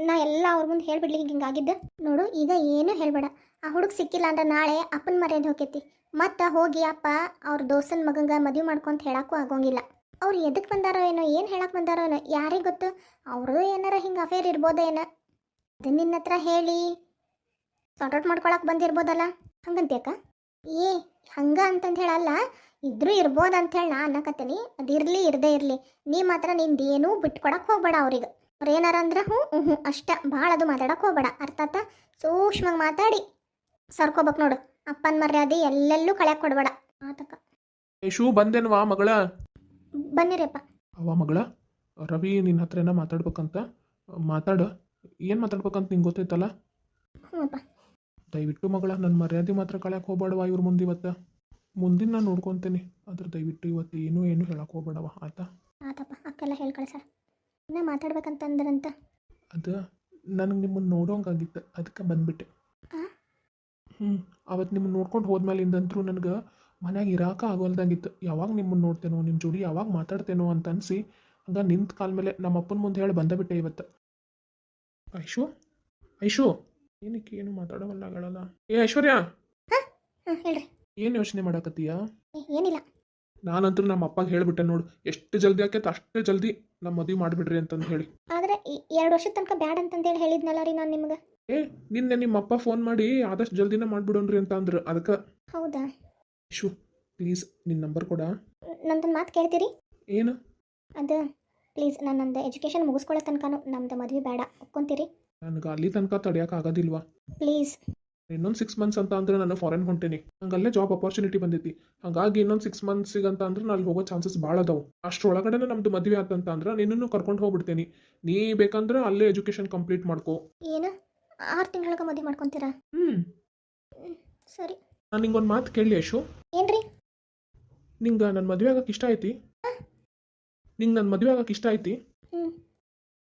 B: ನಾ ಎಲ್ಲ ಅವ್ರ ಮುಂದೆ ಹೇಳ್ಬಿಡ್ಲಿ ಹಿಂಗಾಗಿದ್ದು. ನೋಡು, ಈಗ ಏನೂ ಹೇಳ್ಬೇಡ. ಆ ಹುಡುಗ ಸಿಕ್ಕಿಲ್ಲ ಅಂದ್ರೆ ನಾಳೆ ಅಪ್ಪನ ಮರ್ಯಾದೆ ಹೋಗೈತಿ. ಮತ್ತು ಹೋಗಿ ಅಪ್ಪ ಅವ್ರ ದೋಸ್ತನ ಮಗಂಗೆ ಮದುವೆ ಮಾಡ್ಕೊಂತ ಹೇಳಕ್ಕೂ ಆಗೋಂಗಿಲ್ಲ. ಅವ್ರು ಎದಕ್ಕೆ ಬಂದಾರೋ ಏನೋ, ಏನು ಹೇಳಕ್ಕೆ ಬಂದಾರೋ ಏನೋ, ಯಾರಿಗೆ ಗೊತ್ತು. ಅವ್ರದ್ದು ಏನಾರ ಹಿಂಗೆ ಅಫೇರ್ ಇರ್ಬೋದೋ ಏನೋ. ಅದು ನಿನ್ನ ಹತ್ರ ಹೇಳಿ ಸಾರ್ಟ್ ಔಟ್ ಮಾಡ್ಕೊಳಕ್ಕೆ ಬಂದಿರ್ಬೋದಲ್ಲ, ಹಂಗಂತ್ಯಾಕ? ಏ ಹಂಗೆ ಅಂತಂದು ಹೇಳಲ್ಲ, ಇದ್ರೂ ಇರ್ಬೋದು ಅಂಥೇಳಿ ನಾ ಅನ್ನಕತ್ತೀನಿ. ಅದಿರಲಿ ಇರದೇ ಇರಲಿ, ನೀ ಮಾತ್ರ ನಿಂದೇನೂ ಬಿಟ್ಕೊಡಕ್ಕೆ ಹೋಗ್ಬೇಡ ಅವ್ರಿಗೆ. ಅವ್ರು ಏನಾರ ಅಂದ್ರೆ ಹ್ಞೂ ಹ್ಞೂ ಅಷ್ಟ, ಭಾಳ ಅದು ಮಾತಾಡಕ್ಕೆ ಹೋಗ್ಬೇಡ. ಅರ್ಥ ಆತ? ಸೂಕ್ಷ್ಮವಾಗಿ ಮಾತಾಡಿ ಸರ್ಕೋಬೇಕು ನೋಡು. ಅಪ್ಪನ ಮರ್ಯಾದೆ ಎಲ್ಲೆಲ್ಲೂ ಕಳ್ಯಾಕೆ ಕೊಡಬೇಡ. ಆತಕ್ಕ.
C: ಐಶು ಬಂದೇನ್ವಾ ಮಗಳ?
B: ಬನ್ನಿರಪ್ಪ.
C: ಅವ ಮಗಳ ರವಿ ನಿನ್ನ ಹತ್ರ ಏನೋ ಮಾತಾಡ್ಬೇಕಂತ ಮಾತಾಡು. ಏನು ಮಾತಾಡ್ಬೇಕಂತ ನಿಂಗೆ ಗೊತ್ತೈತಲ್ಲ.
B: ಹ್ಞೂ ಅಪ್ಪ.
C: ದಯವಿಟ್ಟು ಮಗಳ ನನ್ನ ಮರ್ಯಾದೆ ಮಾತ್ರ ಕಳ್ಯಾಕೆ ಹೋಗ್ಬೇಡವ ಇವ್ರ ಮುಂದೆ ಇವತ್ತು. ಮುಂದಿನ ನಾನು ನೋಡ್ಕೊತೀನಿ. ಅದ್ರ ದಯವಿಟ್ಟು ಇವತ್ತು ಏನು ಹೇಳಕ್ಕೆ ಹೋಗ್ಬೇಡವ ಆಯ್ತಾ.
B: ಆತಪ್ಪ, ಅಕ್ಕೆಲ್ಲ ಹೇಳಿ ಕಳ್ಸಾರ. ಇನ್ನೂ ಮಾತಾಡ್ಬೇಕಂತಂದ್ರಂತ.
C: ಅದು ನನಗೆ ನಿಮ್ಮನ್ನು ನೋಡೋಂಗಾಗಿತ್ತು, ಅದಕ್ಕೆ ಬಂದ್ಬಿಟ್ಟೆ.
B: ಆ?
C: ಅವತ್ತು ನಿಮ್ಮನ್ನು ನೋಡ್ಕೊಂಡು ಹೋದ್ಮೇಲಿಂದಂತರೂ ನನಗೆ ಮನ್ಯಾಗ ಇರಾಕ ಆಗೋಲ್ದಂಗಿತ್ತು. ಯಾವಾಗ ನಿಮ್ಮನ್ನು ನೋಡ್ತೇನೋ, ನಿಮ್ಮ ಜೋಡಿ ಯಾವಾಗ ಮಾತಾಡ್ತೇನೋ ಅಂತ ಅನಿಸಿ ಹಂಗೆ ನಿಂತ ಕಾಲ ಮೇಲೆ ನಮ್ಮ ಅಪ್ಪನ ಮುಂದೆ ಹೇಳಿ ಬಂದಬಿಟ್ಟೆ ಇವತ್ತು. ಐಶು ಐಶು ಏನಕ್ಕೆ ಏನು ಮಾತಾಡೋವಲ್ಲ ಹೇಳಲ್ಲ. ಏ ಐಶ್ವರ್ಯ,
B: ಹಾಂ ಹೇಳ್ರಿ.
C: ಏನು ಯೋಚನೆ ಮಾಡಕತ್ತೀಯಾ?
B: ಏನಿಲ್ಲ.
C: ನಾನಂತೂ ನಮ್ಮ ಅಪ್ಪಗೆ ಹೇಳಿಬಿಟ್ಟೆ ನೋಡು, ಎಷ್ಟು ಜಲ್ದಿ ಆಕೈತೆ ಅಷ್ಟೇ ಜಲ್ದಿ ನಮ್ಮ ಮದುವೆ ಮಾಡಿಬಿಡ್ರಿ ಅಂತಂದು ಹೇಳಿ.
B: ಆದರೆ 2 ವರ್ಷದ ತನಕ ಬ್ಯಾಡ ಅಂತಂದೇಳಿ ಹೇಳಿದ್ನಲ್ಲ ರೀ ನಾನು ನಿಮ್ಗೆ.
C: ನಿನ್ನೆ ನಿಮ್ಮ ಅಪ್ಪ ಫೋನ್ ಮಾಡಿ ಆದಷ್ಟು ಜಲ್ದಿನ ಮಾಡಿಬಿಡೋಣ್ರಿ ಅಂತ ಅಂದ್ರು. ಅದಕ್ಕೆ
B: ಹೌದಾ?
C: ಐಶು ಪ್ಲೀಸ್ ನಿನ್ನ ನಂಬರ್ ಕೊಡ.
B: ನಂದೊಂದು ಮಾತು ಕೇಳ್ತೀರಿ?
C: ಏನು?
B: ಅದು ಪ್ಲೀಸ್ ನನ್ನದು ಎಜುಕೇಷನ್ ಮುಗಿಸ್ಕೊಳ್ಳೋ ತನಕನೂ ನಮ್ಮದು ಮದುವೆ ಬೇಡ, ಒಪ್ಕೊಂತೀರಿ?
C: ನನಗೆ ಅಲ್ಲಿ ತನಕ ತಡೆಯೋಕೆ ಆಗೋದಿಲ್ವಾ?
B: ಪ್ಲೀಸ್.
C: ಇನ್ನೊಂದು 6 ಮಂತ್ಸ್ ಅಂತ ಅಂದ್ರೆ ನಾನು ಫಾರಿನ್ ಹೊಂಟೇನಿ. ಹಂಗಲ್ಲೇ ಜಾಬ್ ಅಪರ್ಚುನಿಟಿ ಬಂದೈತಿ. ಹಾಗಾಗಿ ಇನ್ನೊಂದು 6 ಮಂತ್ಸಿಗೆ ಅಂತ ಅಂದ್ರೆ ನಾನು ಹೋಗೋ ಚಾನ್ಸಸ್ ಭಾಳ ಅದಾವು. ಅಷ್ಟರೊಳಗಡೆ ನಮ್ದು ಮದುವೆ ಆತಂತ ಅಂದ್ರೆ ನಿನ್ನನ್ನು ಕರ್ಕೊಂಡು ಹೋಗ್ಬಿಡ್ತೇನೆ. ನೀ ಬೇಕಂದ್ರೆ ಅಲ್ಲೇ ಎಜುಕೇಷನ್ ಕಂಪ್ಲೀಟ್ ಮಾಡ್ಕೋ.
B: ಏನು 6 ತಿಂಗಳಿಗೆ ಮದುವೆ ಮಾಡ್ಕೊತೀರಾ? ಸರಿ.
C: ನಾನು ನಿಂಗೊಂದು ಮಾತು ಕೇಳಿ ಐಶು.
B: ಏನ್ರಿ?
C: ನಿಂಗೆ ನನ್ನ ಮದುವೆ ಆಗಕ್ಕೆ ಇಷ್ಟ ಐತಿ? ನಿಂಗೆ ನನ್ನ ಮದುವೆ ಆಗಕ್ಕೆ ಇಷ್ಟ ಐತಿ?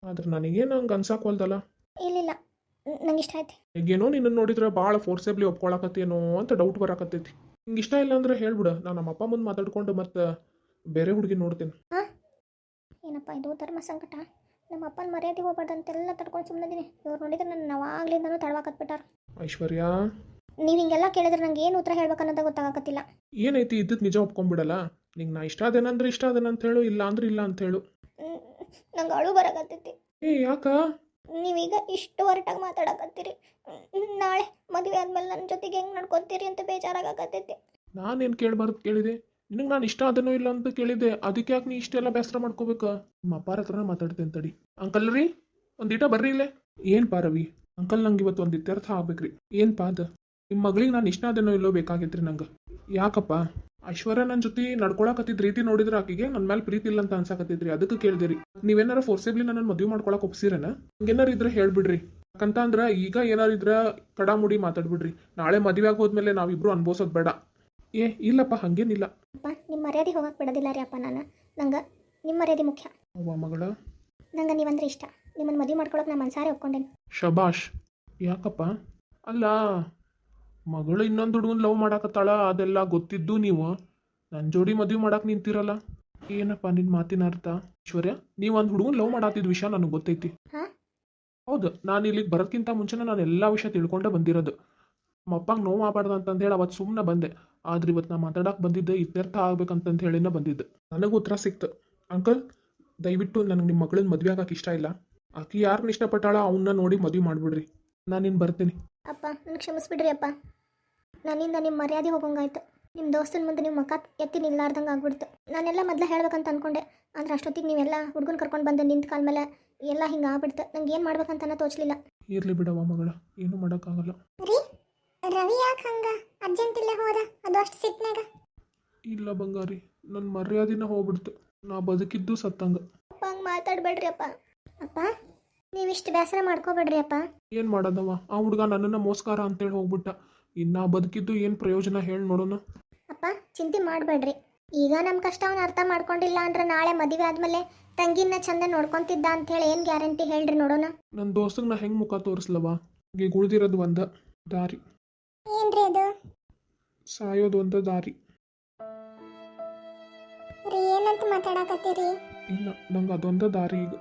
C: ಆದ್ರೆ ನನಗೇನು ಹಂಗೆ ಅನ್ಸಾಕೋಲ್ದಲ್ಲ.
B: ಇಲ್ಲ, ನಂಗೆ ಇಷ್ಟ ಆಯ್ತು.
C: ಈಗೇನೋ ನಿನ್ನ ನೋಡಿದ್ರೆ ಭಾಳ ಫೋರ್ಸೇಬ್ಲಿ ಒಪ್ಕೊಳಕತ್ತೇನೋ ಅಂತ ಡೌಟ್ ಬರಾಕತ್ತೈತಿ. ನಿಂಗೆ ಇಷ್ಟ ಇಲ್ಲ ಅಂದ್ರೆ ಹೇಳ್ಬಿಡು, ನಾನು ನಮ್ಮ ಅಪ್ಪ ಮುಂದೆ ಮಾತಾಡ್ಕೊಂಡು ಮತ್ತೆ ಬೇರೆ ಹುಡುಗಿ ನೋಡ್ತೇನೆ.
B: ಹಾಂ, ಏನಪ್ಪ ಇದು ಧರ್ಮ ಸಂಕಟ. ನಮ್ಮ ಅಪ್ಪನ ಮರ್ಯಾದೆ ಹೋಗ್ಬಾರ್ದಂತೆಲ್ಲ ತಡ್ಕೊಂಡು ಸುಮ್ಮನಿದ್ದೀನಿ. ಇವ್ರು ನೋಡಿದ್ರೆ ನನ್ನ ಅವಾಗ್ಲಿಂದನೂ ತಡವಾಕತ್ಬಿಟ್ಟಾರ.
C: ಐಶ್ವರ್ಯ,
B: ನೀವು ಹಿಂಗೆಲ್ಲ ಕೇಳಿದ್ರೆ ನಂಗೆ ಏನು ಉತ್ತರ ಹೇಳ್ಬೇಕನ್ನೋದು ಗೊತ್ತಾಗತ್ತಿಲ್ಲ.
C: ಏನೈತಿ ಇದ್ದದ್ದು ನಿಜ ಒಪ್ಕೊಂಡ್ಬಿಡಲ್ಲ. ನಿಂಗೆ ನಾ ಇಷ್ಟ ಅದೇನಂದ್ರೆ ಇಷ್ಟ ಅದೇನಂತ ಹೇಳು, ಇಲ್ಲ ಅಂದ್ರೆ ಇಲ್ಲ ಅಂತ ಹೇಳು.
B: ನಂಗೆ ಅಳು ಬರಾಕತ್ತೈತಿ.
C: ಯಾಕ?
B: ನೀವೀಗ ಇಷ್ಟು ಹೊರಟಾಗಿ ಮಾತಾಡಕತ್ತೀರಿ. ನಾಳೆ ಮದುವೆ ಆದ್ಮೇಲೆ ನನ್ನ ಜೊತೆಗೆ ಹೆಂಗೆ ನಡ್ಕೊತೀರಿ ಅಂತ ಬೇಜಾರಾಗತ್ತೈತಿ.
C: ನಾನೇನು ಕೇಳಬಾರ್ದು ಕೇಳಿದೆ? ನಿನಗೆ ನಾನು ಇಷ್ಟ ಅದನ್ನೋ ಇಲ್ಲ ಅಂತ ಕೇಳಿದ್ದೆ. ಅದಕ್ಕೆ ಯಾಕೆ ನೀ ಇಷ್ಟೆಲ್ಲ ಬೇಸರ ಮಾಡ್ಕೋಬೇಕು? ನಿಮ್ಮ ಅಪ್ಪಾರ ಹತ್ರನ ಮಾತಾಡ್ತೇನೆ ತಡಿ. ಅಂಕಲ್ ರೀ, ಒಂದಿಟ ಬರ್ರಿ ಇಲ್ಲೇ. ಏನು ಪಾ ರವಿ ಅಂಕಲ್, ನಂಗೆ ಇವತ್ತು ಒಂದು ಇತ್ಯರ್ಥ ಆಗ್ಬೇಕ್ರಿ. ಏನು ಪಾ ಅದು? ನಿಮ್ಮ ಮಗಳಿಗೆ ನಾನು ಇಷ್ಟ ಅದೇನೋ ಇಲ್ಲೋ ಬೇಕಾಗಿತ್ರಿ ನಂಗೆ. ಯಾಕಪ್ಪ? ಐಶ್ವರ್ಯ ನನ್ನ ಜೊತೆ ನಡ್ಕೊಳಕತ್ತಿದ್ ರೀತಿ ನೋಡಿದ್ರೆ ಆಕಿಗೆ ನನ್ನ ಮೇಲೆ ಪ್ರೀತಿ ಇಲ್ಲ ಅಂತ ಅನ್ಸಾಕತ್ತಿದ್ರಿ. ಅದಕ್ಕೆ ಕೇಳಿದಿರಿ. ನೀವೇನಾರ ಫೋರ್ಸೇಬ್ಲಿ ನನ್ನ ಮದುವೆ ಮಾಡ್ಕೊಳಕ್ಕೆ ಒಪ್ಸಿರೇನ? ಹಂಗೇನಾರು ಇದ್ರೆ ಹೇಳ್ಬಿಡ್ರಿ. ಯಾಕಂತ ಅಂದ್ರೆ ಈಗ ಏನಾರು ಇದ್ರೆ ಕಡಾಮುಡಿ ಮಾತಾಡ್ಬಿಡ್ರಿ. ನಾಳೆ ಮದುವೆ ಆಗೋದ್ಮೇಲೆ ನಾವಿಬ್ರು ಅನ್ಭವಿಸೋದು ಬೇಡ. ಇಲ್ಲಪ್ಪ ಹಂಗೇನಿಲ್ಲ.
B: ಅಪ್ಪ, ನಿಮ್ಮ ಮರ್ಯಾದೆ ಹೋಗಕ್ಕೆ ಬಿಡೋದಿಲ್ಲ ರೀ ಅಪ್ಪ. ನಂಗೆ ನಿಮ್ಮ ಮರ್ಯಾದೆ ಮುಖ್ಯ.
C: ಅವ್ವ ಮಗಳ,
B: ನಂಗೆ ನೀವಂದ್ರೆ ಇಷ್ಟ. ನಿಮ್ಮನ್ನು ಮದುವೆ ಮಾಡ್ಕೊಳಕ್ಕೆ ನಾನು ಮನ್ಸಾರೆ ಒಪ್ಕೊಂಡೇನೆ.
C: ಶಬಾಷ್. ಯಾಕಪ್ಪ? ಅಲ್ಲ, ಮಗಳು ಇನ್ನೊಂದು ಹುಡುಗನ ಲವ್ ಮಾಡಾಕತ್ತಾಳ, ಅದೆಲ್ಲ ಗೊತ್ತಿದ್ದು ನೀವು ನನ್ನ ಜೋಡಿ ಮದುವೆ ಮಾಡಕ್ಕೆ ನಿಂತಿರಲ್ಲ. ಏನಪ್ಪ ನಿನ್ನ ಮಾತಿನ ಅರ್ಥ? ಐಶ್ವರ್ಯ, ನೀವು ಒಂದು ಹುಡುಗನ ಲವ್ ಮಾಡಾತಿದ್ದ ವಿಷಯ ನನಗೆ ಗೊತ್ತೈತಿ. ಹೌದು, ನಾನು ಇಲ್ಲಿಗೆ ಬರೋಕ್ಕಿಂತ ಮುಂಚೆನೇ ನಾನು ಎಲ್ಲ ವಿಷಯ ತಿಳ್ಕೊಂಡೇ ಬಂದಿರೋದು. ನಮ್ಮ ಅಪ್ಪಂಗೆ ನೋವು ಆಗಬಾರ್ದು ಅಂತಂದು ಹೇಳಿ ಅವತ್ತು ಸುಮ್ಮನೆ ಬಂದೆ. ಆದ್ರೆ ಇವತ್ತು ನಾನು ಮಾತಾಡಕ್ಕೆ ಬಂದಿದ್ದೆ ಇತ್ಯರ್ಥ ಆಗ್ಬೇಕಂತಂದು ಹೇಳಿನೇ ಬಂದಿದ್ದೆ. ನನಗೆ ಉತ್ತರ ಸಿಕ್ತು. ಅಂಕಲ್, ದಯವಿಟ್ಟು ನನಗೆ ನಿಮ್ಮ ಮಗಳನ್ನ ಮದುವೆ ಆಗಕ್ಕೆ ಇಷ್ಟ ಇಲ್ಲ. ಆಕೆ ಯಾರನ್ನ ಇಷ್ಟಪಟ್ಟಾಳ ಅವನ್ನ ನೋಡಿ ಮದುವೆ ಮಾಡಿಬಿಡ್ರಿ. ನಾನು ಇನ್ನು ಬರ್ತೀನಿ.
B: ಅಪ್ಪ, ನನಗೆ ಕ್ಷಮಿಸ್ಬಿಡ್ರಿ ಅಪ್ಪ. ನನ್ನಿಂದ ನಿಮ್ಮ ಮರ್ಯಾದೆ ಹೋಗಂಗಾಯ್ತು. ನಿಮ್ಮ ದೋಸ್ತನ ಮುಂದೆ ನಿಮ್ಮ ಮಕ್ಕ ಎತ್ತಿ ನಿಲ್ಲಾರ್ದಂಗೆ ಆಗ್ಬಿಡ್ತು. ನಾನೆಲ್ಲ ಮೊದಲೇ ಹೇಳ್ಬೇಕಂತ ಅಂದ್ಕೊಂಡೆ. ಅಂದ್ರೆ ಅಷ್ಟೊತ್ತಿಗೆ ನೀವೆಲ್ಲ ಹುಡುಗನ ಕರ್ಕೊಂಡು ಬಂದು ನಿಂತ ಕಾಲ ಮೇಲೆ ಎಲ್ಲ ಹಿಂಗೆ ಆಗ್ಬಿಡ್ತು. ನಂಗೆ ಏನು ಮಾಡ್ಬೇಕಂತನ ತೋಚಲಿಲ್ಲ.
C: ಇರಲಿ ಬಿಡವ ಮಗಳ, ಏನು ಮಾಡೋಕ್ಕಾಗಲ್ಲ.
A: ರೀ, ರವಿ ಯಾಕೆ ಹಂಗ ಅರ್ಜೆಂಟ್ ಇಲ್ಲ ಹೋದ? ಅದು ಅಷ್ಟು ಸಿಟ್ನಾಗ?
C: ಇಲ್ಲ ಬಂಗಾರಿ, ನನ್ನ ಮರ್ಯಾದಿನ ಹೋಗ್ಬಿಡ್ತು. ನಾ ಬದುಕಿದ್ದು ಸತ್ತಂಗ.
B: ಅಪ್ಪ, ಹಂಗೆ ಮಾತಾಡಬೇಡ್ರಿ ಅಪ್ಪ. ಅಪ್ಪ, ನೀವಿಷ್ಟು ಬೇಸರ ಮಾಡ್ಕೋಬೇಡ್ರಿ ಅಪ್ಪ.
C: ಏನು ಮಾಡೋದವ? ಆ ಹುಡುಗ ನನ್ನನ್ನು ಮೋಸ್ಕಾರ ಅಂತೇಳಿ ಹೋಗ್ಬಿಟ್ಟ. ಇನ್ನು ಬದುಕಿದ್ದು ಏನು ಪ್ರಯೋಜನ ಹೇಳಿ ನೋಡೋಣ.
B: ಅಪ್ಪ, ಚಿಂತೆ ಮಾಡಬೇಡ್ರಿ. ಈಗ ನಮ್ಮ ಕಷ್ಟ ಅವನು ಅರ್ಥ ಮಾಡ್ಕೊಂಡಿಲ್ಲ ಅಂದ್ರೆ ನಾಳೆ ಮದುವೆ ಆದಮೇಲೆ ತಂಗಿನ ಚಂದ ನೋಡ್ಕೊತಿದ್ದ ಅಂಥೇಳಿ ಏನು ಗ್ಯಾರಂಟಿ ಹೇಳ್ರಿ ನೋಡೋಣ.
C: ನನ್ನ ದೋಸ್ತಗೆ ನಾ ಹೆಂಗೆ ಮುಖ ತೋರಿಸ್ಲವ? ಈಗ ಉಳಿದಿರೋದು ಒಂದು ದಾರಿ.
A: ಏನ್ರಿ ಅದು?
C: ಸಾಯೋದು ಒಂದು ದಾರಿ.
A: ರೀ, ಏನಂತ ಮಾತಾಡಕತ್ತೀರಿ?
C: ಇಲ್ಲ, ನಂಗೆ ಅದೊಂದು ದಾರಿ ಈಗ.